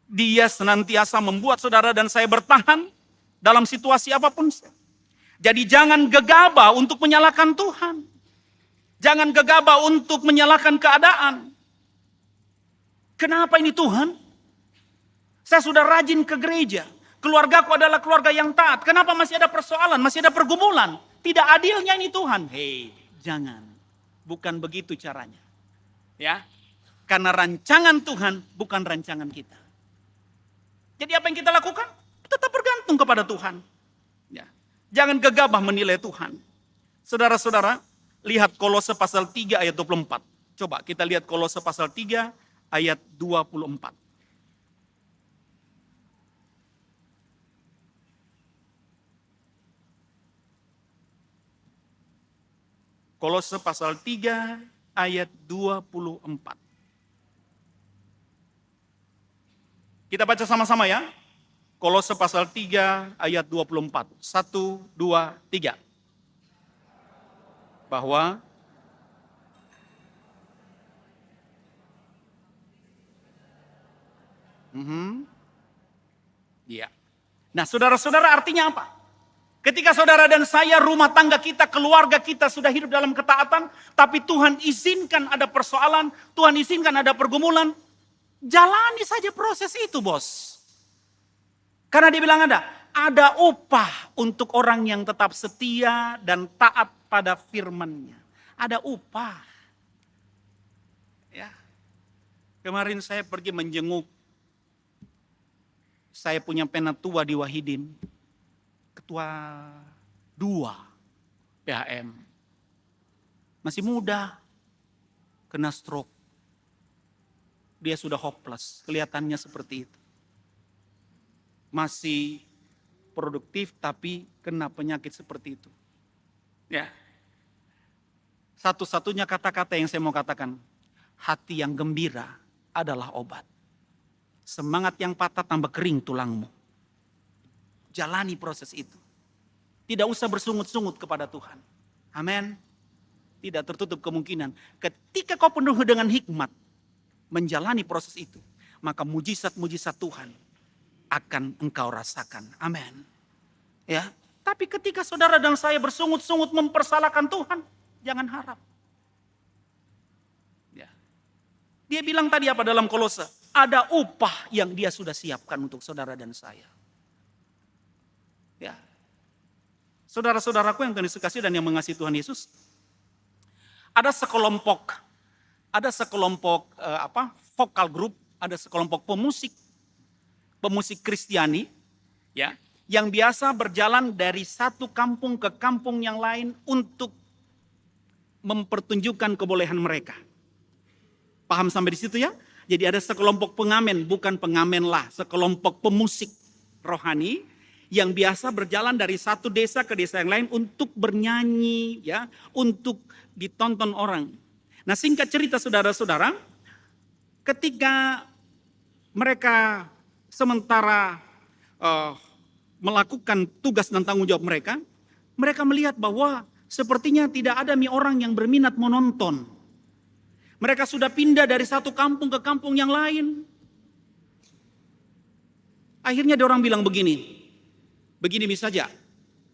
Dia senantiasa membuat saudara dan saya bertahan dalam situasi apapun. Jadi jangan gegabah untuk menyalahkan Tuhan. Jangan gegabah untuk menyalahkan keadaan. Kenapa ini Tuhan? Saya sudah rajin ke gereja. Keluargaku adalah keluarga yang taat. Kenapa masih ada persoalan, masih ada pergumulan? Tidak adilnya ini Tuhan. Hei, jangan. Bukan begitu caranya. Ya. Karena rancangan Tuhan bukan rancangan kita. Jadi apa yang kita lakukan? Tetap bergantung kepada Tuhan. Ya. Jangan gegabah menilai Tuhan. Saudara-saudara, lihat Kolose pasal 3 ayat 24. Coba kita lihat Kolose pasal 3 ayat 24. Kolose pasal 3 ayat 24. Kita baca sama-sama ya. Kolose pasal 3 ayat 24. 1, 2, 3. Bahwa ya. Nah, saudara-saudara, artinya apa? Ketika saudara dan saya, rumah tangga kita, keluarga kita sudah hidup dalam ketaatan, tapi Tuhan izinkan ada persoalan, Tuhan izinkan ada pergumulan, jalani saja proses itu, bos. Karena dia bilang ada upah untuk orang yang tetap setia dan taat pada firman-Nya. Ada upah. Ya. Kemarin saya pergi menjenguk, saya punya penatua di Wahidin, ketua 2 PHM. Masih muda, kena stroke. Dia sudah hopeless, kelihatannya seperti itu. Masih produktif tapi kena penyakit seperti itu. Ya. Satu-satunya kata-kata yang saya mau katakan, hati yang gembira adalah obat. Semangat yang patah tambah kering tulangmu. Jalani proses itu. Tidak usah bersungut-sungut kepada Tuhan. Amin. Tidak tertutup kemungkinan. Ketika kau penuh dengan hikmat, menjalani proses itu, maka mujizat-mujizat Tuhan akan engkau rasakan. Amin. Ya, tapi ketika saudara dan saya bersungut-sungut mempersalahkan Tuhan, jangan harap. Ya. Dia bilang tadi apa dalam Kolose? Ada upah yang dia sudah siapkan untuk saudara dan saya. Ya. Saudara-saudaraku yang Tuhan Yesus kasih dan yang mengasihi Tuhan Yesus, ada sekelompok vokal group, ada sekelompok pemusik Kristiani, ya, yang biasa berjalan dari satu kampung ke kampung yang lain untuk mempertunjukkan kebolehan mereka. Paham sampai di situ ya? Jadi ada sekelompok pengamen, bukan pengamen lah, sekelompok pemusik rohani yang biasa berjalan dari satu desa ke desa yang lain untuk bernyanyi, ya, untuk ditonton orang. Nah, singkat cerita saudara-saudara, ketika mereka sementara melakukan tugas dan tanggung jawab mereka, mereka melihat bahwa sepertinya tidak ada orang yang berminat menonton. Mereka sudah pindah dari satu kampung ke kampung yang lain. Akhirnya dia orang bilang begini saja,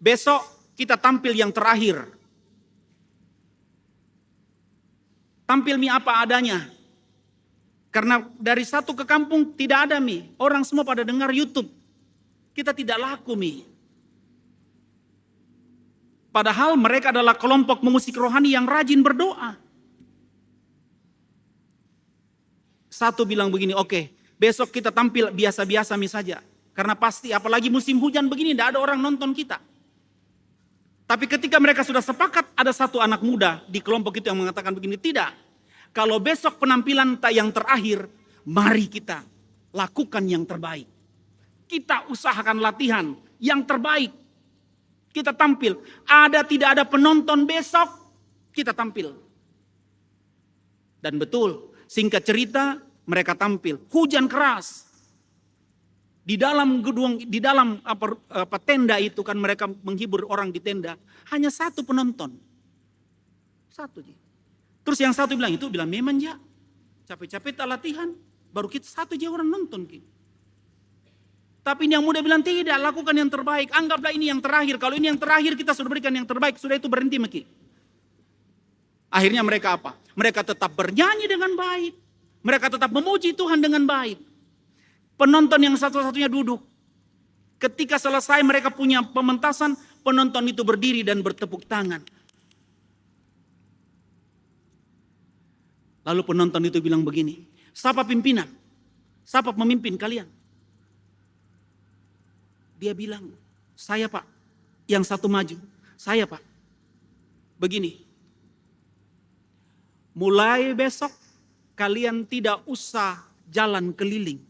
besok kita tampil yang terakhir. Tampil apa adanya. Karena dari satu ke kampung tidak ada orang semua pada dengar YouTube. Kita tidak laku Padahal mereka adalah kelompok pemusik rohani yang rajin berdoa. Satu bilang begini, oke, besok kita tampil biasa-biasa saja. Karena pasti apalagi musim hujan begini tidak ada orang nonton kita. Tapi ketika mereka sudah sepakat, ada satu anak muda di kelompok itu yang mengatakan begini, tidak. Kalau besok penampilan yang terakhir, mari kita lakukan yang terbaik. Kita usahakan latihan yang terbaik. Kita tampil. Tidak ada penonton besok, kita tampil. Dan betul, singkat cerita, mereka tampil. Hujan keras. Di dalam gedung, di dalam tenda itu kan mereka menghibur orang di tenda. Hanya satu penonton. Satu. Terus yang satu bilang memang ya. Capek-capek tak latihan. Baru kita satu aja orang nonton. Tapi yang muda bilang tidak, lakukan yang terbaik. Anggaplah ini yang terakhir. Kalau ini yang terakhir kita sudah berikan yang terbaik. Sudah itu berhenti Maki. Akhirnya mereka apa? Mereka tetap bernyanyi dengan baik. Mereka tetap memuji Tuhan dengan baik. Penonton yang satu-satunya duduk. Ketika selesai mereka punya pementasan, penonton itu berdiri dan bertepuk tangan. Lalu penonton itu bilang begini, siapa pimpinan? Siapa pemimpin kalian? Dia bilang, saya Pak. Yang satu maju, saya Pak. Begini, mulai besok kalian tidak usah jalan keliling.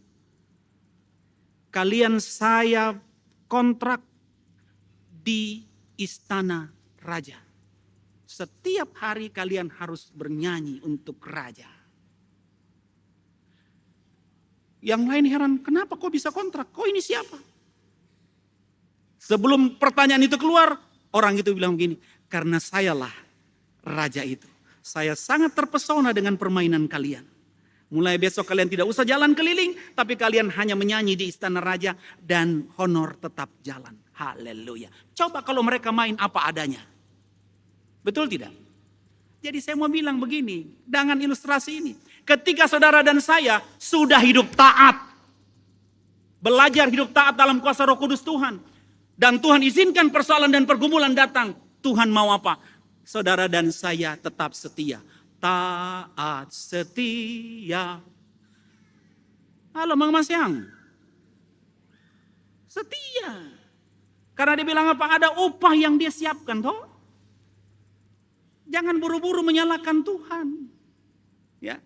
Kalian saya kontrak di istana raja. Setiap hari kalian harus bernyanyi untuk raja. Yang lain heran, kenapa kok bisa kontrak? Kok ini siapa? Sebelum pertanyaan itu keluar, orang itu bilang begini, karena sayalah raja itu. Saya sangat terpesona dengan permainan kalian. Mulai besok kalian tidak usah jalan keliling, tapi kalian hanya menyanyi di istana raja dan honor tetap jalan. Haleluya. Coba kalau mereka main apa adanya. Betul tidak? Jadi saya mau bilang begini, dengan ilustrasi ini. Ketika saudara dan saya sudah hidup taat. Belajar hidup taat dalam kuasa Roh Kudus Tuhan. Dan Tuhan izinkan persoalan dan pergumulan datang. Tuhan mau apa? Saudara dan saya tetap setia. Taat setia. Halo Mang Masyang. Setia. Karena dia bilang apa? Ada upah yang dia siapkan toh. Jangan buru-buru menyalahkan Tuhan. Ya.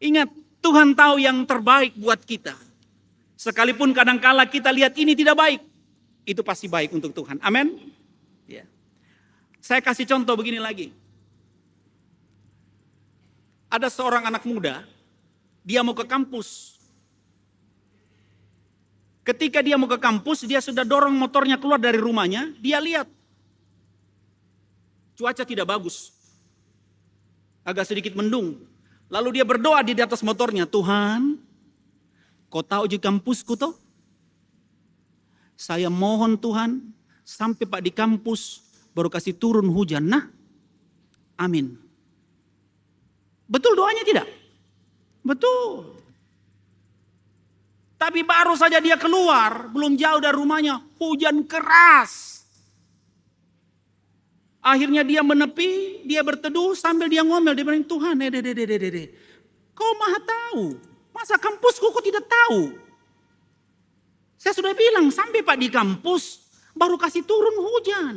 Ingat, Tuhan tahu yang terbaik buat kita. Sekalipun kadangkala kita lihat ini tidak baik. Itu pasti baik untuk Tuhan. Amin. Ya. Saya kasih contoh begini lagi. Ada seorang anak muda, dia mau ke kampus. Ketika dia mau ke kampus, dia sudah dorong motornya keluar dari rumahnya, dia lihat. Cuaca tidak bagus. Agak sedikit mendung. Lalu dia berdoa di atas motornya, Tuhan, kau tahu di kampusku toh? Saya mohon Tuhan, sampai Pak di kampus, baru kasih turun hujan. Nah, amin. Betul doanya tidak? Betul. Tapi baru saja dia keluar, belum jauh dari rumahnya, hujan keras. Akhirnya dia menepi, dia berteduh sambil dia ngomel. Dia bilang, Tuhan, kau maha tahu. Masa kampusku kau tidak tahu? Saya sudah bilang, sampai Pak di kampus, baru kasih turun hujan.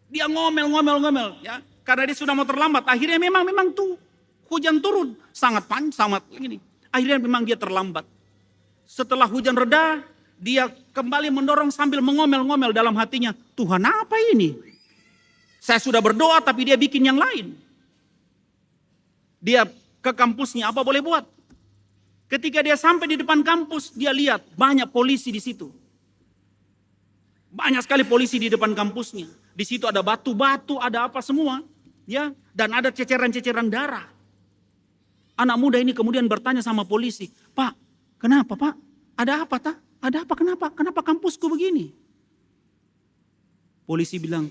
Dia ngomel. Ya, karena dia sudah mau terlambat. Akhirnya memang tuh hujan turun. Sangat ini. Akhirnya memang dia terlambat. Setelah hujan reda, dia kembali mendorong sambil mengomel-ngomel dalam hatinya. Tuhan apa ini? Saya sudah berdoa tapi dia bikin yang lain. Dia ke kampusnya apa boleh buat? Ketika dia sampai di depan kampus, dia lihat banyak polisi di situ. Banyak sekali polisi di depan kampusnya. Di situ ada batu-batu, ada apa semua. Ya, dan ada ceceran-ceceran darah. Anak muda ini kemudian bertanya sama polisi, Pak, kenapa Pak? Ada apa tak? Ada apa? Kenapa? Kenapa kampusku begini? Polisi bilang,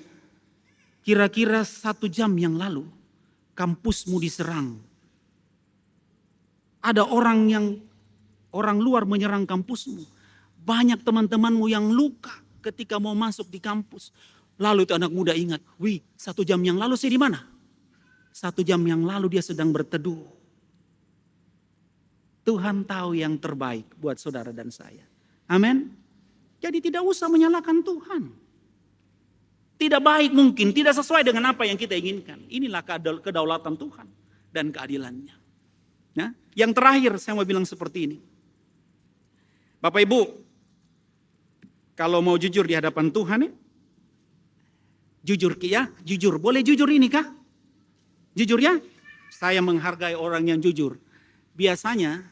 kira-kira 1 jam yang lalu kampusmu diserang. Ada orang luar menyerang kampusmu. Banyak teman-temanmu yang luka ketika mau masuk di kampus. Lalu itu anak muda ingat, wih 1 jam yang lalu saya di mana? 1 jam yang lalu dia sedang berteduh. Tuhan tahu yang terbaik buat saudara dan saya. Amin. Jadi tidak usah menyalahkan Tuhan. Tidak baik mungkin, tidak sesuai dengan apa yang kita inginkan. Inilah kedaulatan Tuhan dan keadilannya. Nah, yang terakhir saya mau bilang seperti ini. Bapak Ibu, kalau mau jujur di hadapan Tuhan ya, jujur ya, jujur. Boleh jujur ini kah? Jujur ya? Saya menghargai orang yang jujur. Biasanya,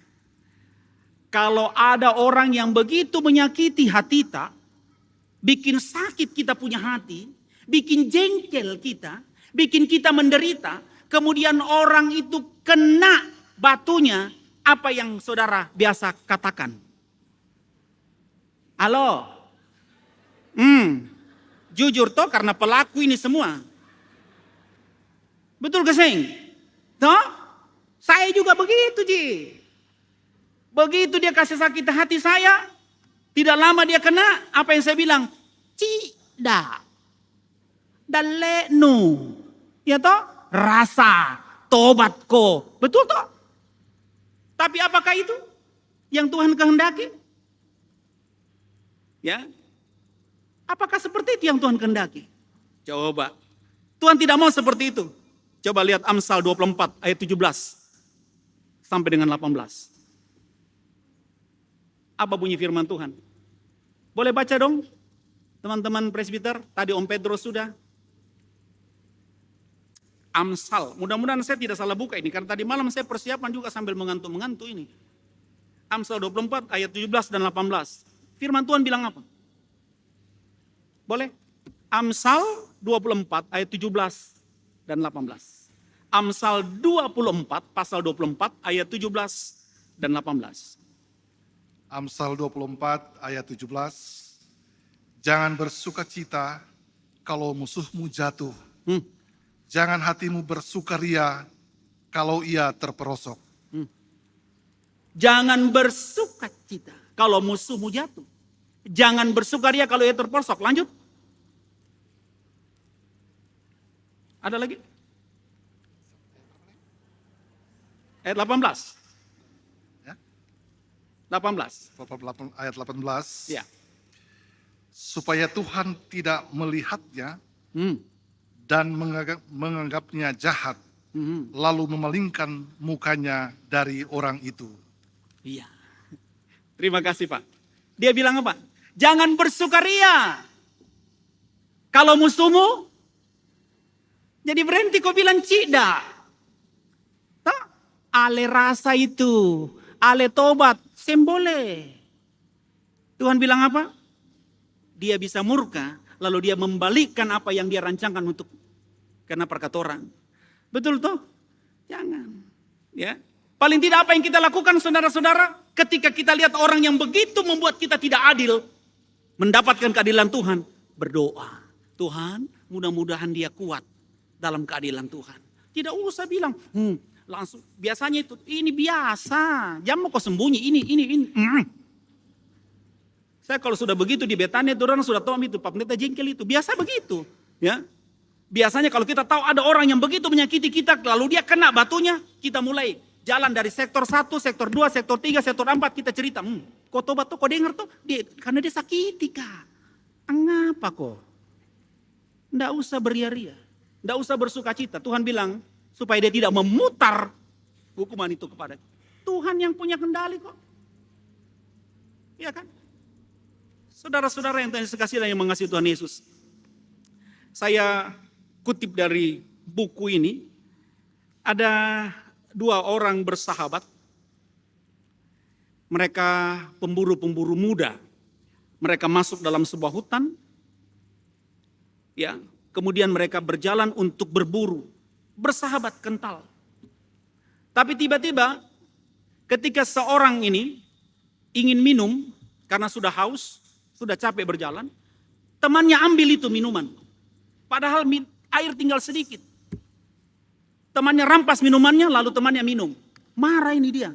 kalau ada orang yang begitu menyakiti hati kita, bikin sakit kita punya hati, bikin jengkel kita, bikin kita menderita, kemudian orang itu kena batunya, apa yang saudara biasa katakan? Halo? Jujur toh karena pelaku ini semua. Betul gak sing? Toh? Saya juga begitu Ji. Begitu dia kasih sakit hati saya, tidak lama dia kena, apa yang saya bilang? Cida. Dalenu. Ya toh? Rasa. Tobat ko. Betul toh? Tapi apakah itu yang Tuhan kehendaki? Ya. Apakah seperti itu yang Tuhan kehendaki? Coba. Tuhan tidak mau seperti itu. Coba lihat Amsal 24 ayat 17 sampai dengan 18. Apa bunyi firman Tuhan? Boleh baca dong teman-teman presbiter, tadi Om Pedro sudah. Amsal, mudah-mudahan saya tidak salah buka ini, karena tadi malam saya persiapan juga sambil mengantuk-mengantuk ini. Amsal 24 ayat 17 dan 18. Firman Tuhan bilang apa? Boleh? Amsal 24 ayat 17 dan 18. Amsal 24 pasal 24 ayat 17 dan 18. Amsal 24 ayat 17. Jangan bersukacita kalau musuhmu jatuh. Jangan hatimu bersukaria kalau ia terperosok. Jangan bersukacita kalau musuhmu jatuh. Jangan bersukaria kalau ia terperosok. Lanjut. Ada lagi? Ayat 18. 18. Ayat 18. Ya. Supaya Tuhan tidak melihatnya dan menganggapnya jahat, lalu memalingkan mukanya dari orang itu. Iya. Terima kasih Pak. Dia bilang apa? Jangan bersukaria kalau musuhmu. Jadi berhenti kau bilang cida. Tak? Ale rasa itu. Ale tobat. Sembole. Tuhan bilang apa? Dia bisa murka. Lalu dia membalikkan apa yang dia rancangkan untuk karena perkata orang. Betul toh? Jangan. Ya. Paling tidak apa yang kita lakukan saudara-saudara, ketika kita lihat orang yang begitu membuat kita tidak adil, mendapatkan keadilan Tuhan, berdoa. Tuhan, mudah-mudahan dia kuat dalam keadilan Tuhan. Tidak usah bilang, langsung. Biasanya itu, ini biasa. Jangan mau kau sembunyi, ini. Saya kalau sudah begitu di Betania, itu orang sudah tahu itu, Pak Pendeta jengkel itu. Biasa begitu. Ya. Biasanya kalau kita tahu ada orang yang begitu menyakiti kita, lalu dia kena batunya, kita mulai jalan dari sektor 1, sektor 2, sektor 3, sektor 4, kita cerita. Kau tobat tuh, kau dengar tuh, karena dia sakiti kak. Ngapa kok? Nggak usah beria-ria. Nggak usah bersukacita. Tuhan bilang, supaya dia tidak memutar hukuman itu kepada kita. Tuhan yang punya kendali kok. Iya kan? Saudara-saudara yang Tuhan kasih dan yang mengasihi Tuhan Yesus. Saya kutip dari buku ini. Ada 2 orang bersahabat. Mereka pemburu-pemburu muda. Mereka masuk dalam sebuah hutan. Ya, kemudian mereka berjalan untuk berburu. Bersahabat kental. Tapi tiba-tiba ketika seorang ini ingin minum karena sudah haus, sudah capek berjalan, temannya ambil itu minuman. Padahal air tinggal sedikit. Temannya rampas minumannya lalu temannya minum. Marah ini dia.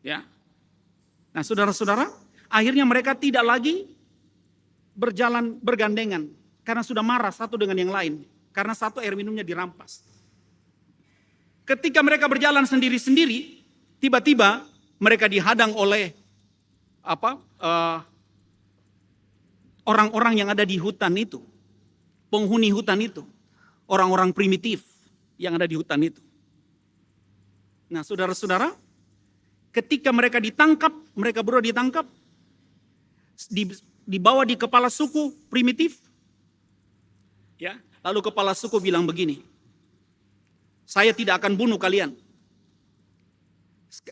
Ya. Nah, saudara-saudara, akhirnya mereka tidak lagi berjalan bergandengan karena sudah marah satu dengan yang lain. Karena satu air minumnya dirampas. Ketika mereka berjalan sendiri-sendiri, tiba-tiba mereka dihadang oleh orang-orang yang ada di hutan itu. Penghuni hutan itu. Orang-orang primitif yang ada di hutan itu. Nah, saudara-saudara, ketika mereka ditangkap, mereka berdua ditangkap, dibawa di kepala suku primitif. Ya, lalu kepala suku bilang begini, saya tidak akan bunuh kalian.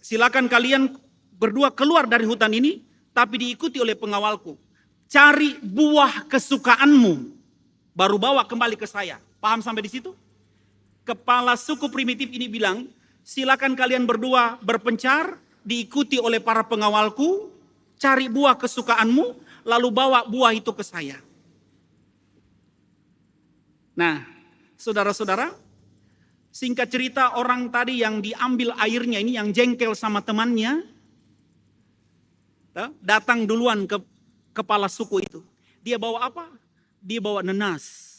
Silakan kalian berdua keluar dari hutan ini, tapi diikuti oleh pengawalku. Cari buah kesukaanmu, baru bawa kembali ke saya. Paham sampai di situ? Kepala suku primitif ini bilang, silakan kalian berdua berpencar, diikuti oleh para pengawalku, cari buah kesukaanmu, lalu bawa buah itu ke saya. Nah, saudara-saudara, singkat cerita orang tadi yang diambil airnya ini, yang jengkel sama temannya, datang duluan ke kepala suku itu. Dia bawa apa? Dia bawa nenas.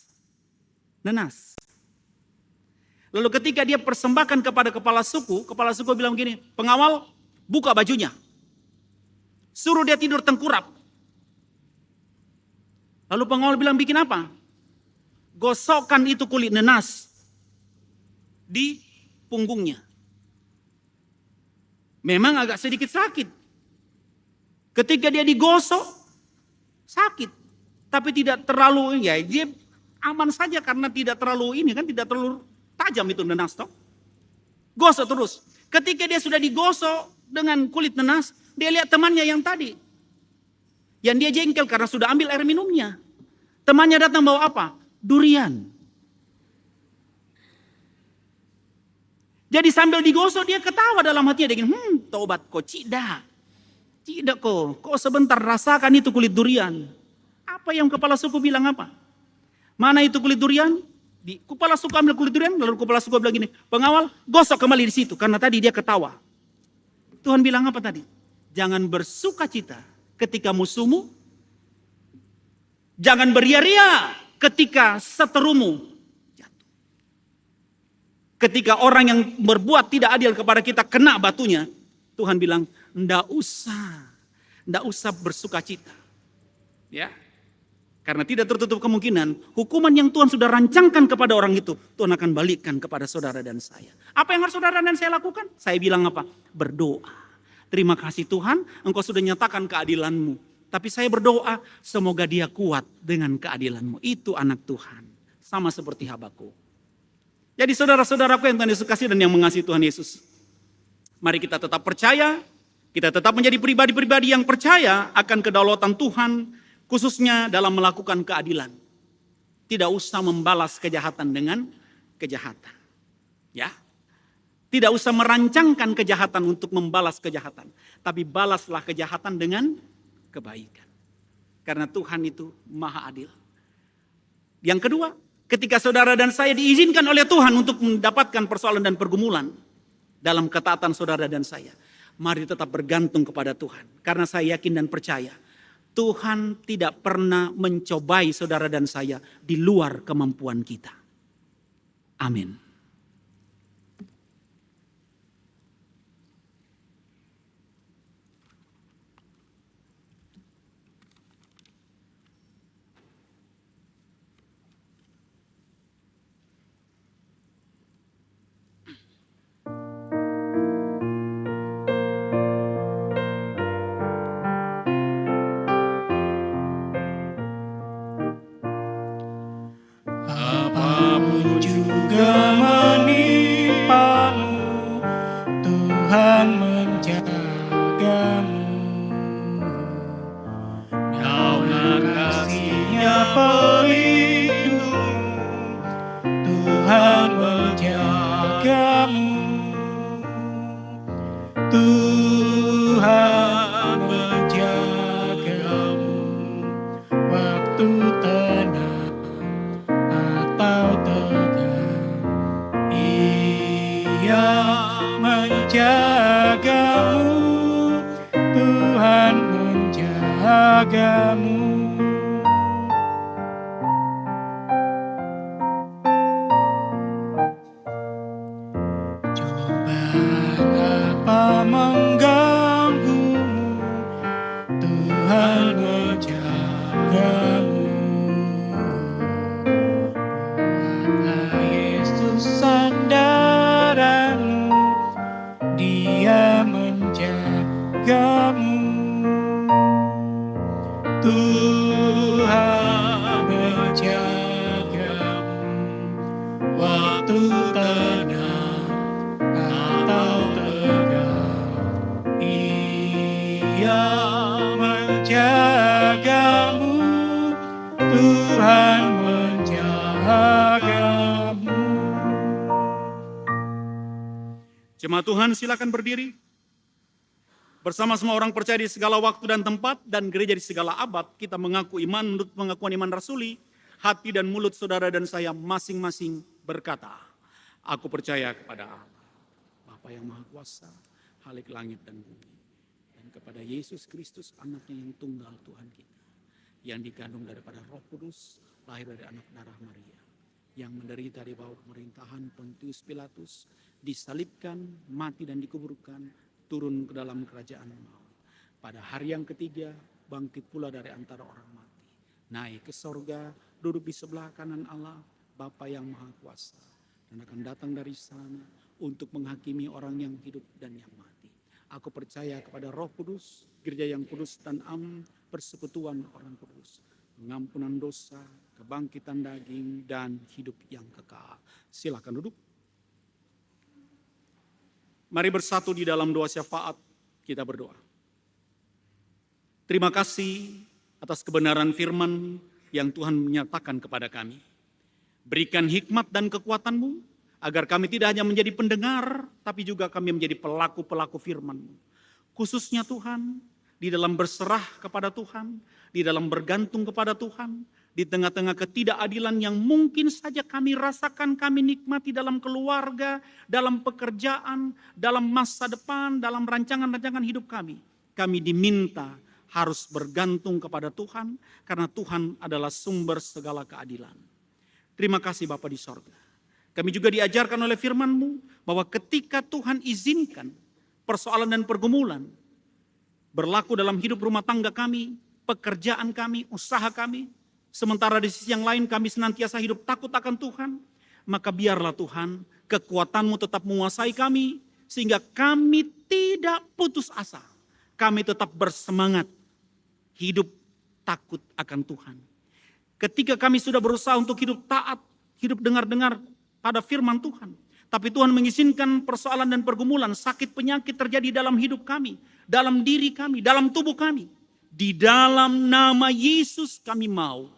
Nenas. Lalu ketika dia persembahkan kepada kepala suku bilang begini, pengawal buka bajunya. Suruh dia tidur tengkurap. Lalu pengawal bilang bikin apa? Gosokkan itu kulit nenas di punggungnya. Memang agak sedikit sakit. Ketika dia digosok, sakit. Tapi tidak terlalu, ya dia aman saja karena tidak terlalu tidak terlalu tajam itu nenas toh. Gosok terus. Ketika dia sudah digosok dengan kulit nenas, dia lihat temannya yang tadi. Yang dia jengkel karena sudah ambil air minumnya. Temannya datang bawa apa? Durian. Jadi sambil digosok dia ketawa dalam hatinya. Dia gini, tobat kok tidak. Tidak kok sebentar rasakan itu kulit durian. Apa yang kepala suku bilang apa? Mana itu kulit durian? Kepala suku ambil kulit durian, lalu kepala suku bilang gini, pengawal gosok kembali di situ. Karena tadi dia ketawa. Tuhan bilang apa tadi? Jangan bersuka cita ketika musuhmu. Jangan beria-ria ketika seterumu jatuh. Ketika orang yang berbuat tidak adil kepada kita kena batunya, Tuhan bilang, ndak usah bersuka cita. Ya. Karena tidak tertutup kemungkinan hukuman yang Tuhan sudah rancangkan kepada orang itu, Tuhan akan balikkan kepada saudara dan saya. Apa yang harus saudara dan saya lakukan? Saya bilang apa? Berdoa. Terima kasih Tuhan, Engkau sudah nyatakan keadilanmu. Tapi saya berdoa, semoga dia kuat dengan keadilanmu. Itu anak Tuhan. Sama seperti Habakuk. Jadi saudara-saudaraku yang Tuhan Yesus kasih dan yang mengasihi Tuhan Yesus. Mari kita tetap percaya. Kita tetap menjadi pribadi-pribadi yang percaya akan kedaulatan Tuhan. Khususnya dalam melakukan keadilan. Tidak usah membalas kejahatan dengan kejahatan. Ya. Tidak usah merancangkan kejahatan untuk membalas kejahatan. Tapi balaslah kejahatan dengan kebaikan. Karena Tuhan itu maha adil. Yang kedua, ketika saudara dan saya diizinkan oleh Tuhan untuk mendapatkan persoalan dan pergumulan dalam ketaatan saudara dan saya, mari tetap bergantung kepada Tuhan. Karena saya yakin dan percaya, Tuhan tidak pernah mencobai saudara dan saya di luar kemampuan kita. Amin. Apapun juga menimpamu, Tuhan menjagamu. Daulah kasih-Nya pelindung, Tuhan menjagamu. Tuhan menjagamu waktu tenang atau tegang. Ia menjagamu, Tuhan menjagamu. Tuhan menjagamu waktu tenang atau tegang. Ia menjagamu, Tuhan menjagamu. Jemaat Tuhan, silakan berdiri. Bersama semua orang percaya di segala waktu dan tempat dan gereja di segala abad, kita mengaku iman menurut pengakuan iman rasuli, hati dan mulut saudara dan saya masing-masing berkata, aku percaya kepada Allah, Bapa yang Maha Kuasa, Halik langit dan bumi, dan kepada Yesus Kristus, anaknya yang tunggal Tuhan kita, yang dikandung daripada Roh Kudus, lahir dari anak darah Maria, yang menderita di bawah pemerintahan Pontius Pilatus, disalibkan, mati dan dikuburkan, turun ke dalam kerajaan maut. Pada hari yang ketiga, bangkit pula dari antara orang mati. Naik ke sorga, duduk di sebelah kanan Allah, Bapa yang Maha Kuasa. Dan akan datang dari sana untuk menghakimi orang yang hidup dan yang mati. Aku percaya kepada Roh Kudus, gereja yang kudus dan am, persekutuan orang kudus, pengampunan dosa, kebangkitan daging, dan hidup yang kekal. Silakan duduk. Mari bersatu di dalam doa syafaat, kita berdoa. Terima kasih atas kebenaran firman yang Tuhan menyatakan kepada kami. Berikan hikmat dan kekuatan-Mu, agar kami tidak hanya menjadi pendengar, tapi juga kami menjadi pelaku-pelaku firman-Mu. Khususnya Tuhan, di dalam berserah kepada Tuhan, di dalam bergantung kepada Tuhan, di tengah-tengah ketidakadilan yang mungkin saja kami rasakan, kami nikmati dalam keluarga, dalam pekerjaan, dalam masa depan, dalam rancangan-rancangan hidup kami. Kami diminta harus bergantung kepada Tuhan, karena Tuhan adalah sumber segala keadilan. Terima kasih Bapa di sorga. Kami juga diajarkan oleh firman-Mu, bahwa ketika Tuhan izinkan persoalan dan pergumulan berlaku dalam hidup rumah tangga kami, pekerjaan kami, usaha kami, sementara di sisi yang lain kami senantiasa hidup takut akan Tuhan, maka biarlah Tuhan kekuatan-Mu tetap menguasai kami, sehingga kami tidak putus asa. Kami tetap bersemangat, hidup takut akan Tuhan. Ketika kami sudah berusaha untuk hidup taat, hidup dengar-dengar pada firman Tuhan, tapi Tuhan mengizinkan persoalan dan pergumulan, sakit penyakit terjadi dalam hidup kami, dalam diri kami, dalam tubuh kami. Di dalam nama Yesus kami mau,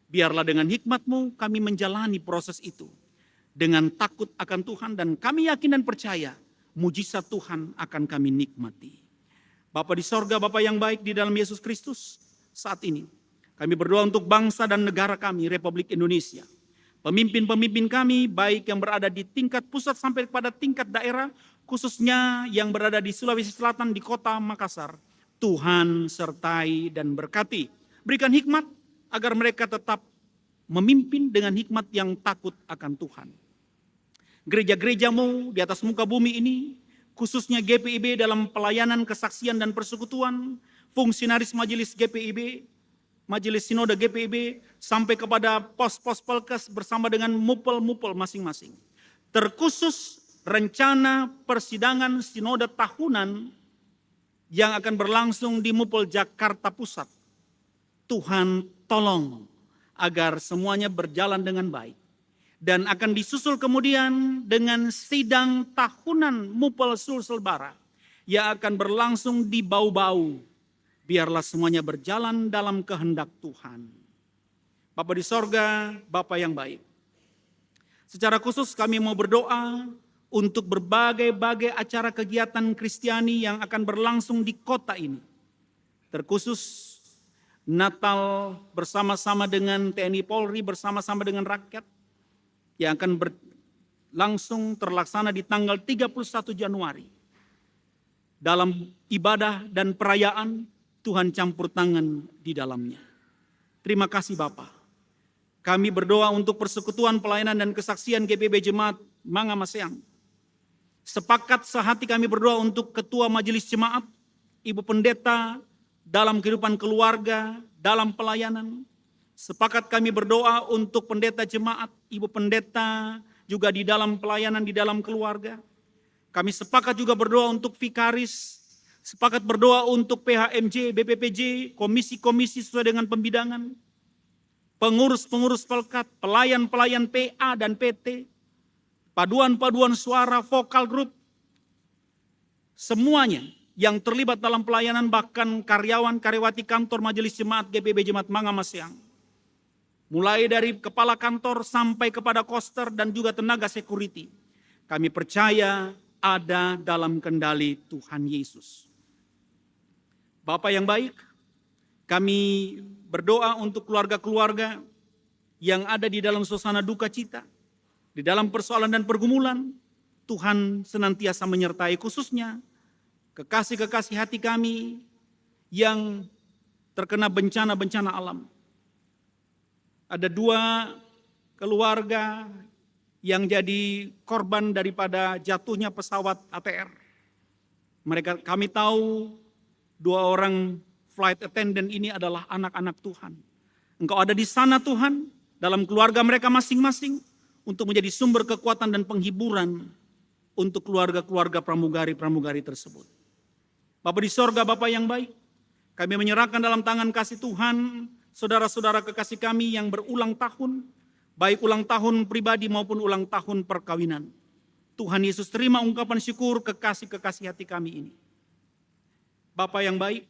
biarlah dengan hikmat-Mu kami menjalani proses itu dengan takut akan Tuhan, dan kami yakin dan percaya mujizat Tuhan akan kami nikmati. Bapa di sorga, Bapa yang baik di dalam Yesus Kristus, saat ini kami berdoa untuk bangsa dan negara kami, Republik Indonesia. Pemimpin-pemimpin kami, baik yang berada di tingkat pusat sampai pada tingkat daerah, khususnya yang berada di Sulawesi Selatan, di kota Makassar. Tuhan sertai dan berkati. Berikan hikmat agar mereka tetap memimpin dengan hikmat yang takut akan Tuhan. Gereja-gereja-Mu di atas muka bumi ini, khususnya GPIB dalam pelayanan kesaksian dan persekutuan, fungsionaris majelis GPIB, majelis sinode GPIB, sampai kepada pos-pos Pelkes bersama dengan mupel-mupel masing-masing. Terkhusus rencana persidangan sinode tahunan yang akan berlangsung di Mupel Jakarta Pusat. Tuhan tolong agar semuanya berjalan dengan baik. Dan akan disusul kemudian dengan sidang tahunan Mupel Sulsel Barat yang akan berlangsung di Bau-Bau. Biarlah semuanya berjalan dalam kehendak Tuhan. Bapa di sorga, Bapa yang baik. Secara khusus kami mau berdoa untuk berbagai-bagai acara kegiatan Kristiani yang akan berlangsung di kota ini. Terkhusus Natal bersama-sama dengan TNI Polri, bersama-sama dengan rakyat, yang akan berlangsung terlaksana di tanggal 31 Januari. Dalam ibadah dan perayaan, Tuhan campur tangan di dalamnya. Terima kasih Bapa. Kami berdoa untuk persekutuan pelayanan dan kesaksian GPIB Jemaat Manga Maseang. Sepakat sehati kami berdoa untuk Ketua Majelis Jemaat, Ibu Pendeta, dalam kehidupan keluarga, dalam pelayanan. Sepakat kami berdoa untuk pendeta jemaat, Ibu Pendeta, juga di dalam pelayanan, di dalam keluarga. Kami sepakat juga berdoa untuk vikaris, Sepakat berdoa untuk PHMJ, BPPJ, komisi-komisi sesuai dengan pembidangan, pengurus-pengurus pelkat, pelayan-pelayan PA dan PT, paduan-paduan suara, vokal group, semuanya yang terlibat dalam pelayanan, bahkan karyawan-karyawati kantor Majelis Jemaat GPB Jemaat Mangamaseang. Mulai dari kepala kantor sampai kepada koster dan juga tenaga security. Kami percaya ada dalam kendali Tuhan Yesus. Bapak yang baik, kami berdoa untuk keluarga-keluarga yang ada di dalam suasana duka cita, di dalam persoalan dan pergumulan. Tuhan senantiasa menyertai, khususnya kekasih-kekasih hati kami yang terkena bencana-bencana alam. Ada 2 keluarga yang jadi korban daripada jatuhnya pesawat ATR. Kami tahu 2 orang flight attendant ini adalah anak-anak Tuhan. Engkau ada di sana Tuhan, dalam keluarga mereka masing-masing, untuk menjadi sumber kekuatan dan penghiburan untuk keluarga-keluarga pramugari-pramugari tersebut. Bapa di sorga, Bapa yang baik, kami menyerahkan dalam tangan kasih Tuhan saudara-saudara kekasih kami yang berulang tahun, baik ulang tahun pribadi maupun ulang tahun perkawinan. Tuhan Yesus, terima ungkapan syukur kekasih-kekasih hati kami ini. Bapa yang baik,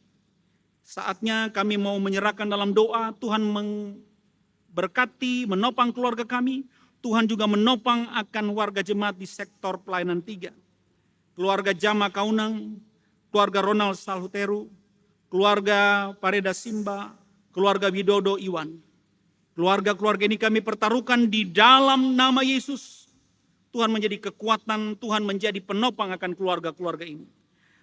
saatnya kami mau menyerahkan dalam doa. Tuhan memberkati, menopang keluarga kami. Tuhan juga menopang akan warga jemaat di sektor pelayanan 3. Keluarga Jama Kaunang, keluarga Ronald Salhuteru, keluarga Pareda Simba, keluarga Widodo Iwan. Keluarga-keluarga ini kami pertaruhkan di dalam nama Yesus. Tuhan menjadi kekuatan, Tuhan menjadi penopang akan keluarga-keluarga ini.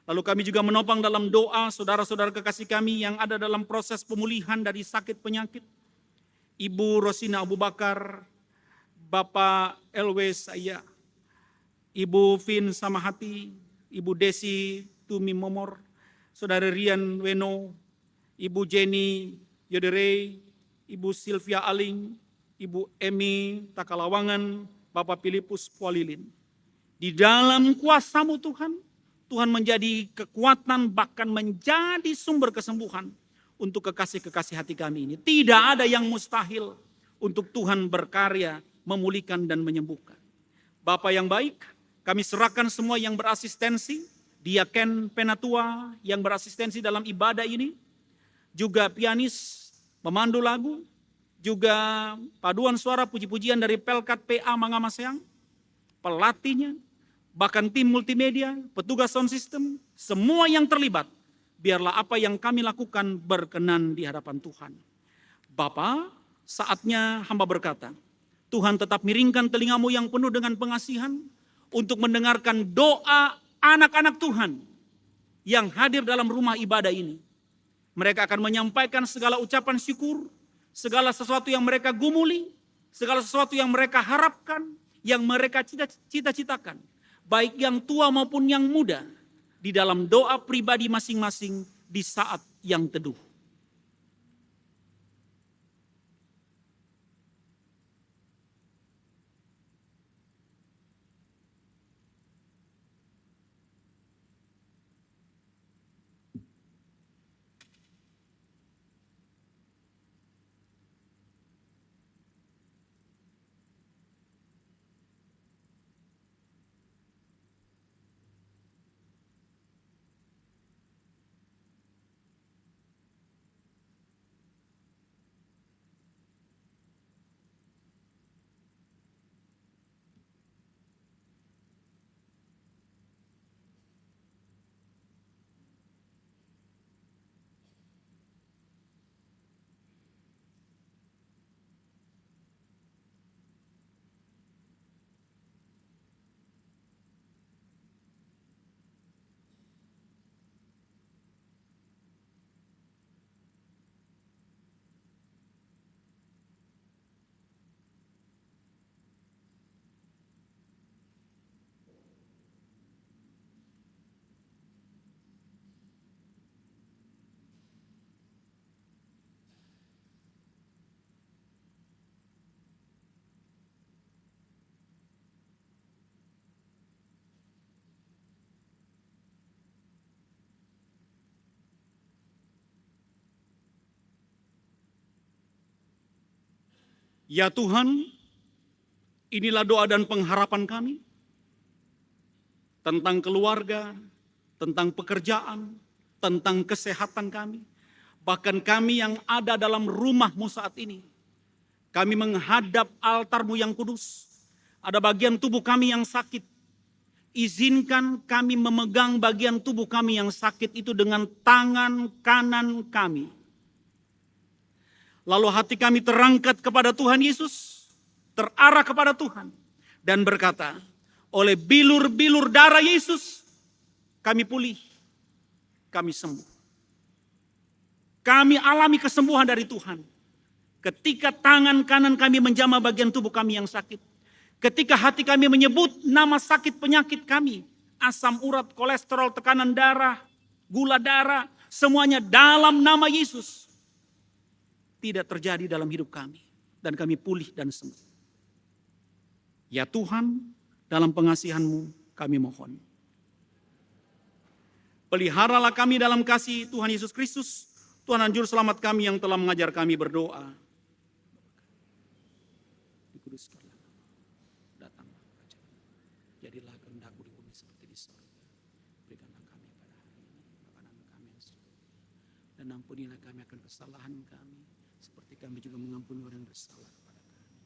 Lalu kami juga menopang dalam doa saudara-saudara kekasih kami yang ada dalam proses pemulihan dari sakit penyakit. Ibu Rosina Abu Bakar, Bapak LW saya, Ibu Vin Samahati, Ibu Desi Tumi Momor, Saudara Rian Weno, Ibu Jenny Yodere, Ibu Sylvia Aling, Ibu Emi Takalawangan, Bapak Filipus Pualilin. Di dalam kuasa-Mu Tuhan, Tuhan menjadi kekuatan bahkan menjadi sumber kesembuhan untuk kekasih-kekasih hati kami ini. Tidak ada yang mustahil untuk Tuhan berkarya, memulihkan dan menyembuhkan. Bapak yang baik, kami serahkan semua yang berasistensi, Diaken Penatua yang berasistensi dalam ibadah ini, juga pianis, pemandu lagu, juga paduan suara puji-pujian dari Pelkat PA Mangamaseang, pelatihnya, bahkan tim multimedia, petugas sound system, semua yang terlibat, biarlah apa yang kami lakukan berkenan di hadapan Tuhan. Bapa, saatnya hamba berkata, Tuhan tetap miringkan telingamu yang penuh dengan pengasihan untuk mendengarkan doa anak-anak Tuhan yang hadir dalam rumah ibadah ini. Mereka akan menyampaikan segala ucapan syukur, segala sesuatu yang mereka gumuli, segala sesuatu yang mereka harapkan, yang mereka cita-citakan. Baik yang tua maupun yang muda, di dalam doa pribadi masing-masing di saat yang teduh. Ya Tuhan, inilah doa dan pengharapan kami tentang keluarga, tentang pekerjaan, tentang kesehatan kami. Bahkan kami yang ada dalam rumah-Mu saat ini. Kami menghadap altar-Mu yang kudus. Ada bagian tubuh kami yang sakit. Izinkan kami memegang bagian tubuh kami yang sakit itu dengan tangan kanan kami. Lalu hati kami terangkat kepada Tuhan Yesus, terarah kepada Tuhan. Dan berkata, oleh bilur-bilur darah Yesus, kami pulih, kami sembuh. Kami alami kesembuhan dari Tuhan. Ketika tangan kanan kami menjamah bagian tubuh kami yang sakit. Ketika hati kami menyebut nama sakit penyakit kami. Asam urat, kolesterol, tekanan darah, gula darah. Semuanya dalam nama Yesus. Tidak terjadi dalam hidup kami. Dan kami pulih dan sembuh. Ya Tuhan, dalam pengasihan-Mu kami mohon. Peliharalah kami dalam kasih Tuhan Yesus Kristus. Tuhan dan Juru Selamat kami yang telah mengajar kami berdoa. Dikuduskanlah, datanglah kerajaan. Jadilah kehendak-Mu di bumi seperti di surga. Berikanlah kami pada hari ini makanan kami yang secukupnya. Dan ampunilah kami akan kesalahan kami. Seperti kami juga mengampuni orang yang bersalah kepada kami.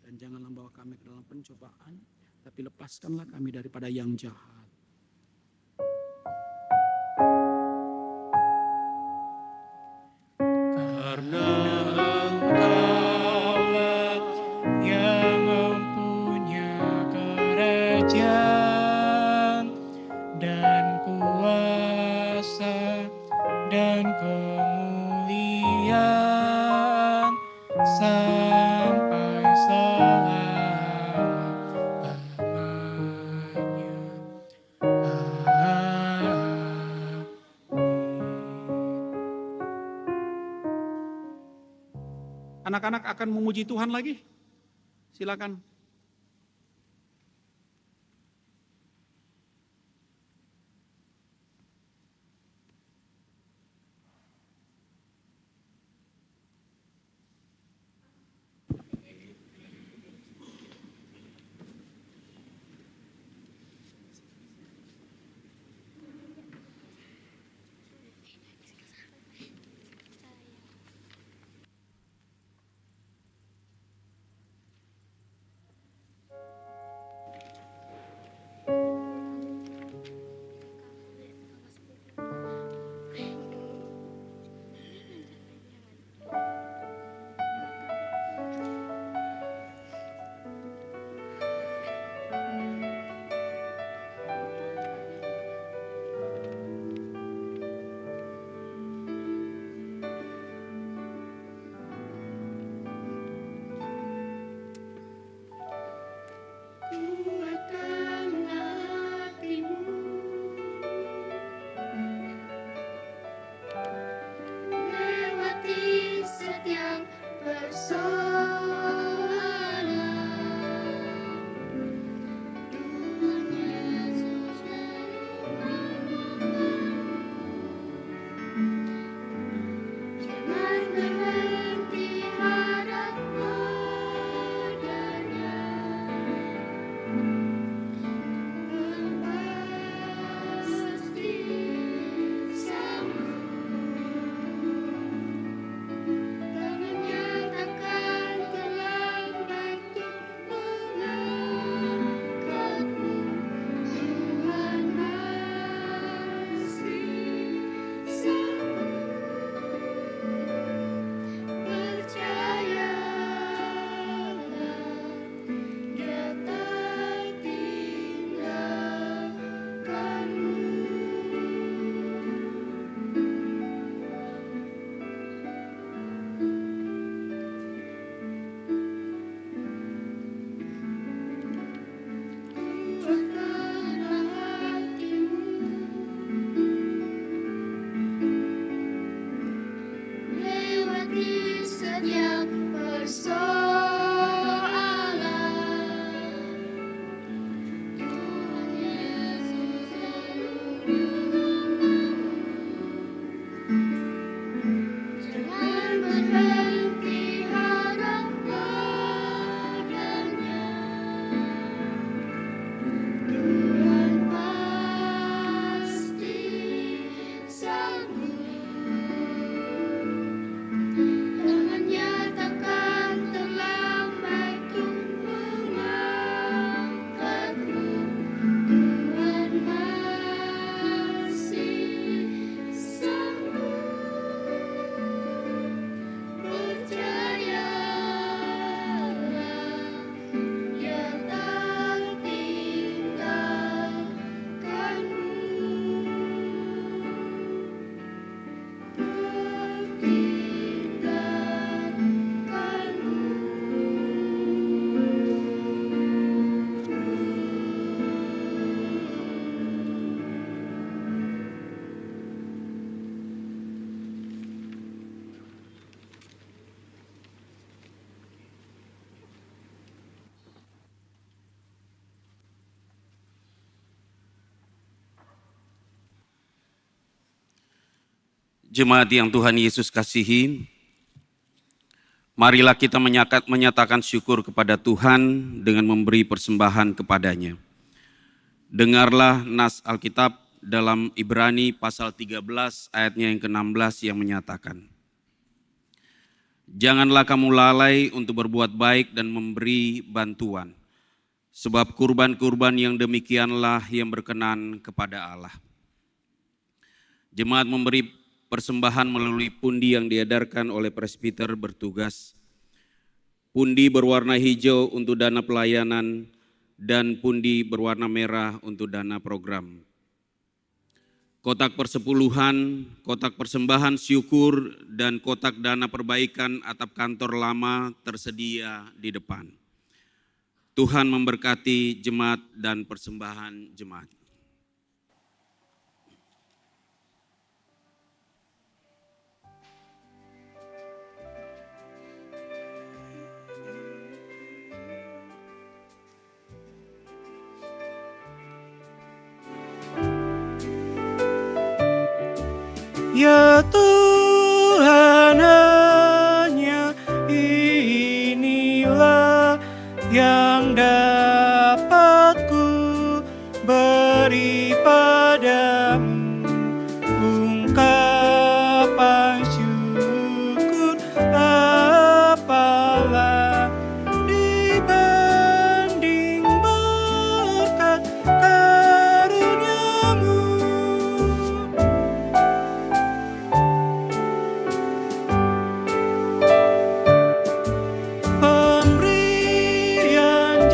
Dan janganlah bawa kami ke dalam pencobaan. Tapi lepaskanlah kami daripada yang jahat. Karena Engkaulah yang mempunyai kerajaan dan kuasa dan kemuliaan sampai selama-lamanya. Amin. Anak-anak akan memuji Tuhan lagi. Silakan. Kuatkan hatimu, lewati setiap persoalan. Tuhan Yesus jangan berhenti harap padanya. Pasti sanggup menyatakan terlambat untuk mengangkatmu. Tuhan masih sanggup. Percayalah, Dia tak tinggalkanmu. Kuatkanlah hatimu, lewati setiap persoalan. Tuhan Yesus selalu menolongmu. Jangan berhenti harap padanya. Jemaat yang Tuhan Yesus kasihi, marilah kita menyatakan syukur kepada Tuhan dengan memberi persembahan kepadanya. Dengarlah nas Alkitab dalam Ibrani pasal 13 ayatnya yang ke-16 yang menyatakan, janganlah kamu lalai untuk berbuat baik dan memberi bantuan, sebab kurban-kurban yang demikianlah yang berkenan kepada Allah. Jemaat memberi persembahan melalui pundi yang diedarkan oleh presbiter bertugas. Pundi berwarna hijau untuk dana pelayanan dan pundi berwarna merah untuk dana program. Kotak persepuluhan, kotak persembahan syukur, dan kotak dana perbaikan atap kantor lama tersedia di depan. Tuhan memberkati jemaat dan persembahan jemaat. Ya Tuhan, hanya inilah yang dapat ku beri padamu, ungkapan syukur apalah dibanding berkat karuniamu. Pemberian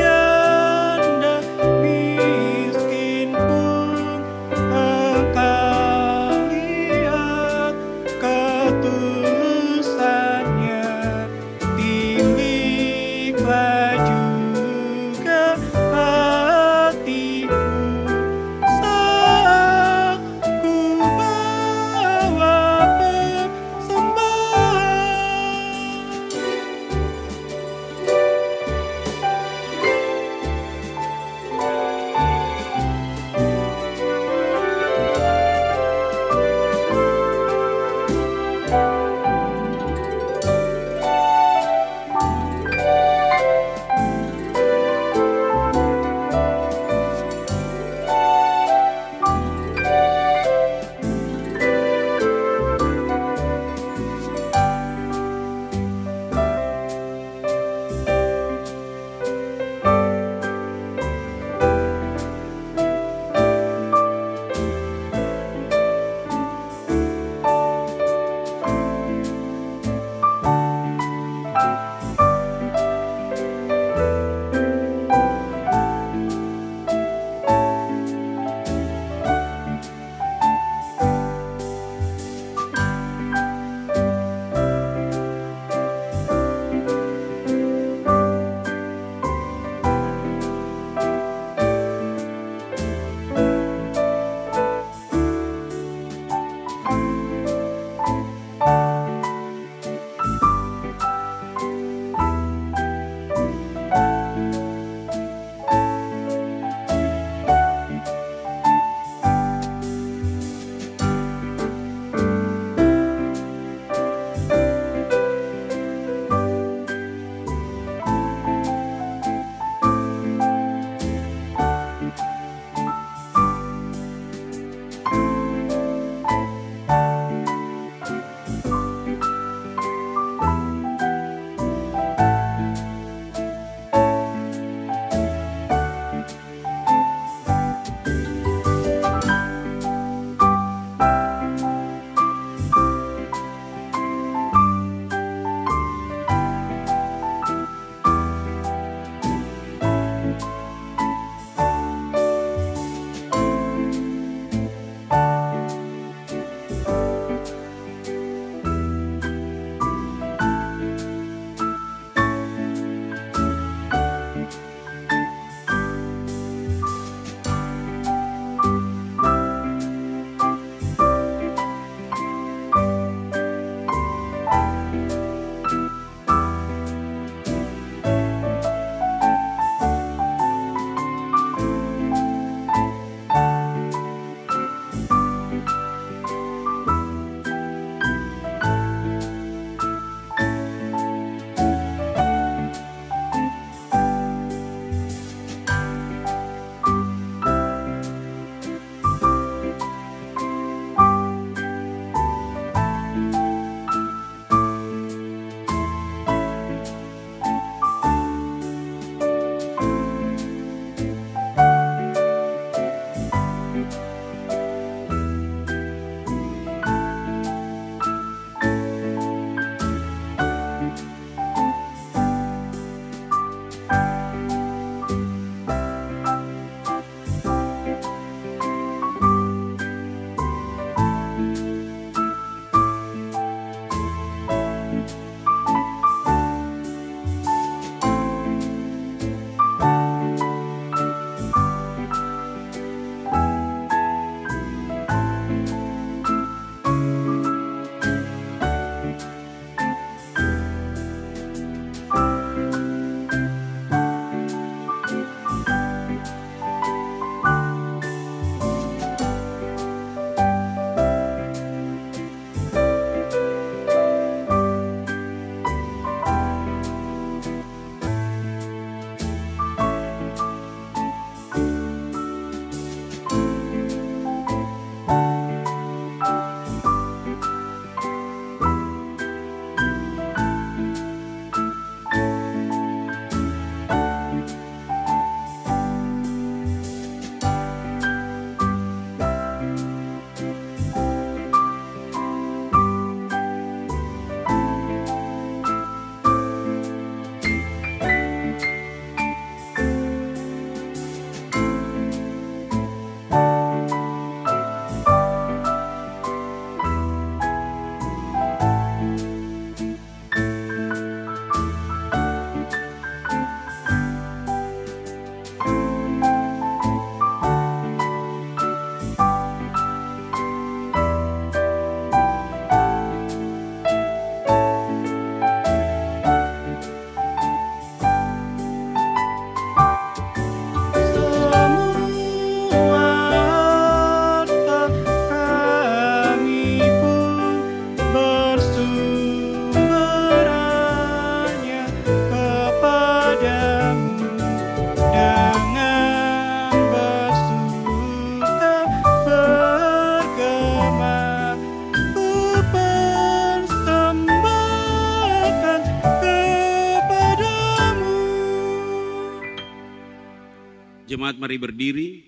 Jemaat mari berdiri.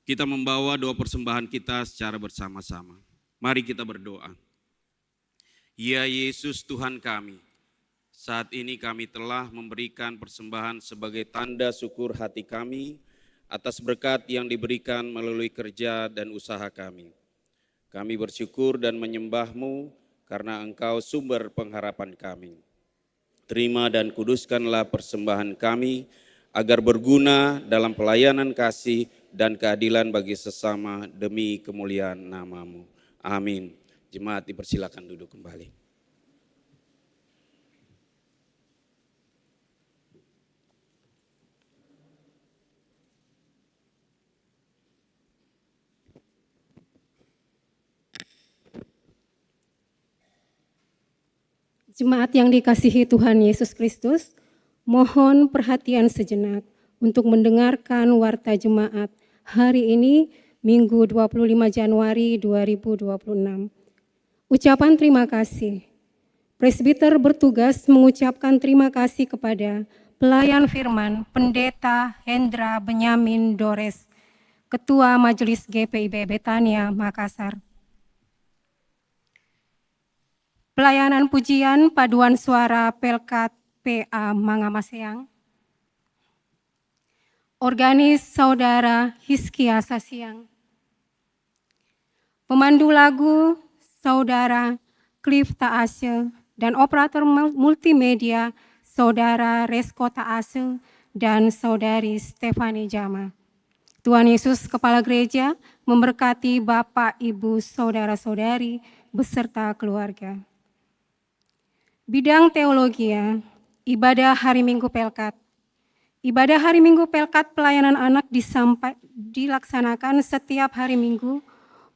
Kita membawa doa persembahan kita secara bersama-sama. Mari kita berdoa. Ya Yesus Tuhan kami, saat ini kami telah memberikan persembahan sebagai tanda syukur hati kami atas berkat yang diberikan melalui kerja dan usaha kami. Kami bersyukur dan menyembah-Mu karena Engkau sumber pengharapan kami. Terima dan kuduskanlah persembahan kami agar berguna dalam pelayanan kasih dan keadilan bagi sesama demi kemuliaan nama-Mu. Amin. Jemaat dipersilakan duduk kembali. Jemaat yang dikasihi Tuhan Yesus Kristus, mohon perhatian sejenak untuk mendengarkan warta jemaat hari ini, Minggu 25 Januari 2026. Ucapan terima kasih. Presbiter bertugas mengucapkan terima kasih kepada pelayan firman Pendeta Hendra Benyamin Dores, Ketua Majelis GPIB Betania, Makassar. Pelayanan pujian paduan suara Pelkat PA Mangamaseang. Organis Saudara Hizkia Sasiang. Pemandu lagu Saudara Cliff Taase dan operator multimedia Saudara Resko Taase dan Saudari Stefani Jama. Tuhan Yesus Kepala Gereja memberkati Bapak, Ibu, Saudara-saudari beserta keluarga. Bidang teologia, ibadah hari Minggu Pelkat. Ibadah hari Minggu Pelkat pelayanan anak dilaksanakan setiap hari Minggu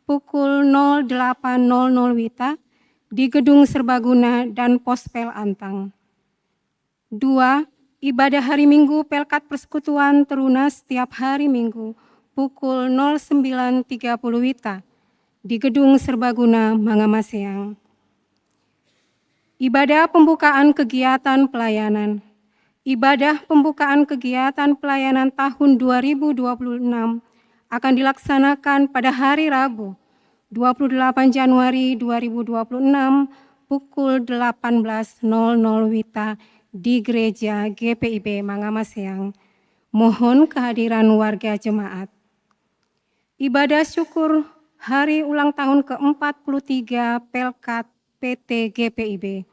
pukul 08.00 WITA di Gedung Serbaguna dan Pospel Antang. 2. Ibadah hari Minggu Pelkat Persekutuan Teruna setiap hari Minggu pukul 09.30 WITA di Gedung Serbaguna Mangamaseang. Ibadah pembukaan kegiatan pelayanan. Ibadah pembukaan kegiatan pelayanan tahun 2026 akan dilaksanakan pada hari Rabu, 28 Januari 2026 pukul 18.00 WITA di Gereja GPIB Mangamaseang. Mohon kehadiran warga jemaat. Ibadah syukur hari ulang tahun ke-43 Pelkat PT GPIB.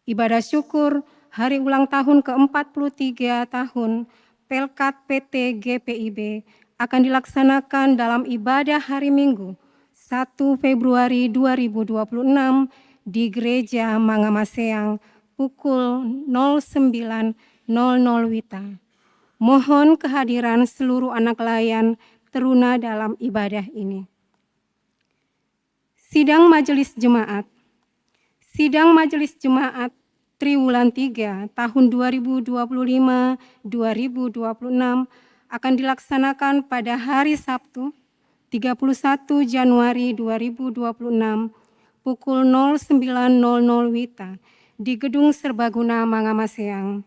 Ibadah syukur hari ulang tahun ke-43 tahun Pelkat PT GPIB akan dilaksanakan dalam ibadah hari Minggu 1 Februari 2026 di Gereja Mangamaseang pukul 09.00 WITA. Mohon kehadiran seluruh anak layan teruna dalam ibadah ini. Sidang Majelis Jemaat. Sidang Majelis Jemaat Triwulan 3 tahun 2025-2026 akan dilaksanakan pada hari Sabtu 31 Januari 2026 pukul 09.00 WITA di Gedung Serbaguna Mangamaseang.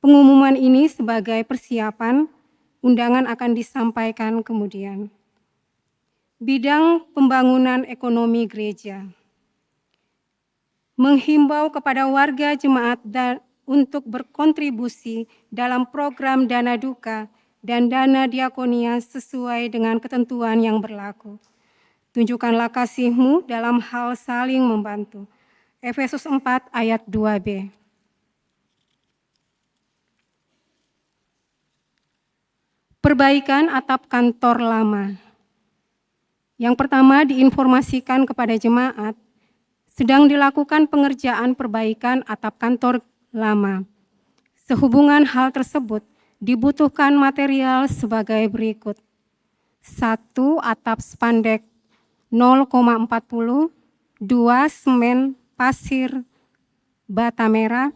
Pengumuman ini sebagai persiapan, undangan akan disampaikan kemudian. Bidang pembangunan ekonomi gereja. Menghimbau kepada warga jemaat untuk berkontribusi dalam program dana duka dan dana diakonia sesuai dengan ketentuan yang berlaku. Tunjukkanlah kasih-Mu dalam hal saling membantu. Efesus 4 ayat 2b. Perbaikan atap kantor lama. Yang pertama diinformasikan kepada jemaat, sedang dilakukan pengerjaan perbaikan atap kantor lama. Sehubungan hal tersebut, dibutuhkan material sebagai berikut. 1. Atap spandek 0,40, 2. Semen, pasir, bata merah,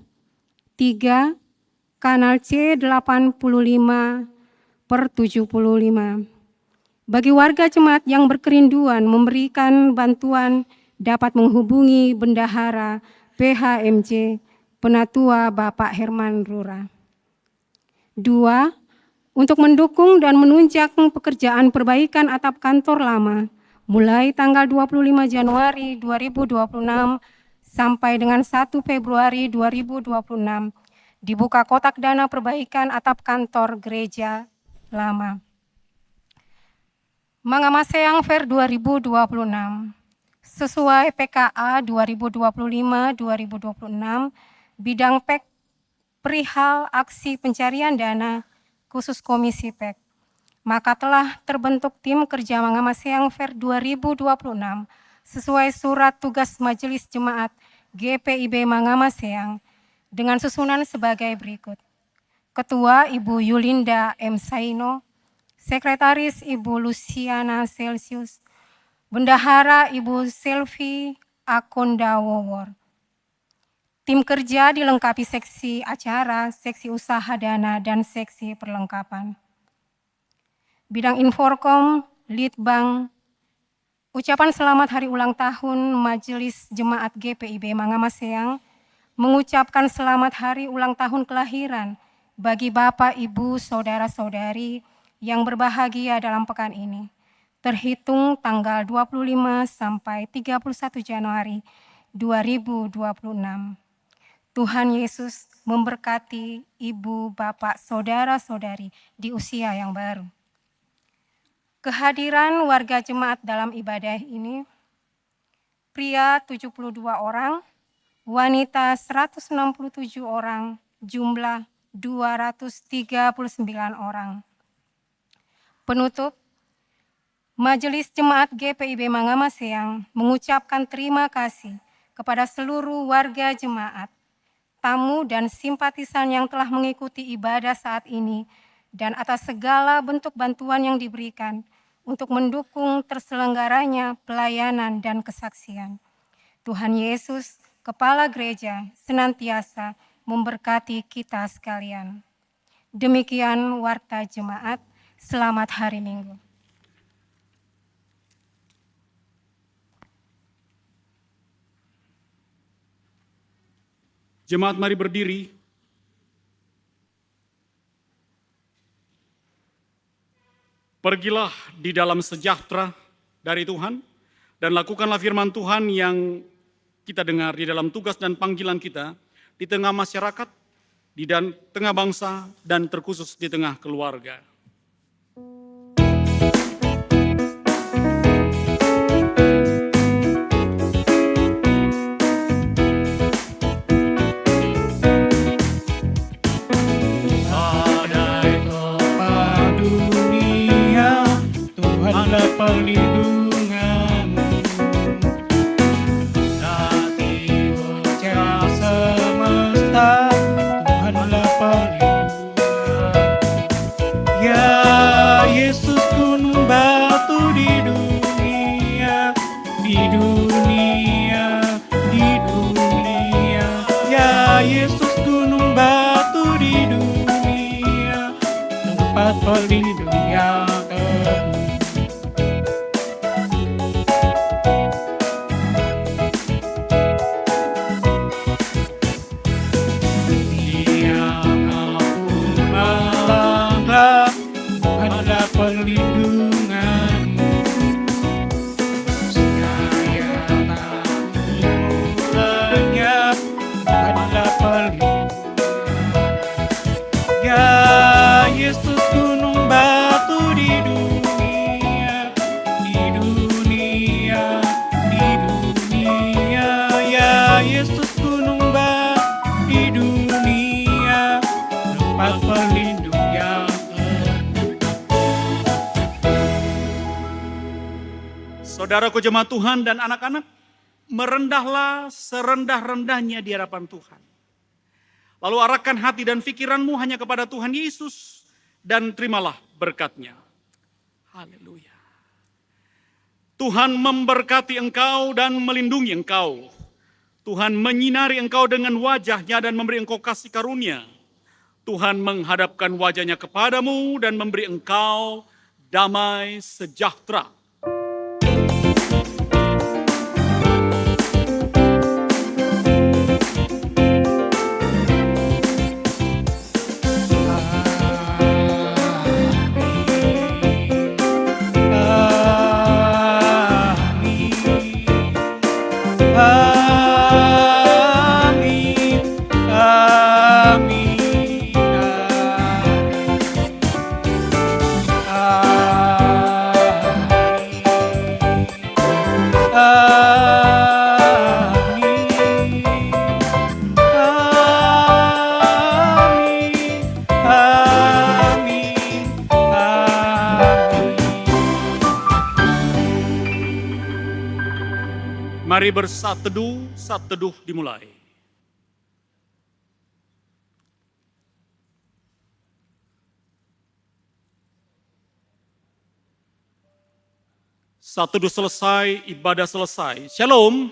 3. Kanal C85/75. Bagi warga jemaat yang berkerinduan memberikan bantuan dapat menghubungi Bendahara PHMJ Penatua Bapak Herman Rura. 2. Untuk mendukung dan menunjang pekerjaan perbaikan atap kantor lama mulai tanggal 25 Januari 2026 sampai dengan 1 Februari 2026. Dibuka kotak dana perbaikan atap kantor gereja lama. Mangamaseang Fair 2026 sesuai PKA 2025-2026 bidang PEK perihal aksi pencarian dana khusus Komisi PEK. Maka telah terbentuk tim kerja Mangamaseang Fair 2026 sesuai surat tugas Majelis Jemaat GPIB Mangamaseang dengan susunan sebagai berikut. Ketua Ibu Yulinda M. Saino, Sekretaris Ibu Luciana Celsius, Bendahara Ibu Selvi Akondawowor. Tim kerja dilengkapi seksi acara, seksi usaha dana, dan seksi perlengkapan. Bidang Inforkom, Litbang, ucapan selamat hari ulang tahun Majelis Jemaat GPIB Mangamaseang, mengucapkan selamat hari ulang tahun kelahiran bagi Bapak, Ibu, Saudara-saudari yang berbahagia dalam pekan ini, terhitung tanggal 25 sampai 31 Januari 2026. Tuhan Yesus memberkati Ibu, Bapak, Saudara-saudari di usia yang baru. Kehadiran warga jemaat dalam ibadah ini, pria 72 orang, wanita 167 orang, jumlah 239 orang. Penutup, Majelis Jemaat GPIB Mangamaseang mengucapkan terima kasih kepada seluruh warga jemaat, tamu dan simpatisan yang telah mengikuti ibadah saat ini dan atas segala bentuk bantuan yang diberikan untuk mendukung terselenggaranya pelayanan dan kesaksian. Tuhan Yesus, Kepala Gereja, senantiasa memberkati kita sekalian. Demikian warta jemaat, selamat hari Minggu. Jemaat mari berdiri. Pergilah di dalam sejahtera dari Tuhan dan lakukanlah firman Tuhan yang kita dengar di dalam tugas dan panggilan kita di tengah masyarakat, di tengah bangsa, dan terkhusus di tengah keluarga. Badai tempat dunia, Tuhanlah perlindunganmu. Hati bocah semesta, Tuhanlah perlindungan. Ya Yesus gunung batu di dunia, di dunia, di dunia. Ya Yesus gunung batu di dunia, tempat pelindung yang teguh. Dimanapun melangkah, Tuhanlah perlindunganmu. Segala takutmu lenyap, Tuhanlah perlindungan. Ya Yesus gunung batu di dunia, di dunia, di dunia. Ya Yesus gunung batu di dunia, tempat pelindung yang teguh. Saudaraku jemaat Tuhan dan anak-anak, merendahlah serendah-rendahnya di hadapan Tuhan. Lalu arahkan hati dan pikiranmu hanya kepada Tuhan Yesus dan terimalah berkat-Nya. Haleluya. Tuhan memberkati engkau dan melindungi engkau. Tuhan menyinari engkau dengan wajah-Nya dan memberi engkau kasih karunia. Tuhan menghadapkan wajah-Nya kepadamu dan memberi engkau damai sejahtera. Mari bersatu teduh, saat teduh dimulai. Saat teduh selesai, ibadah selesai. Shalom.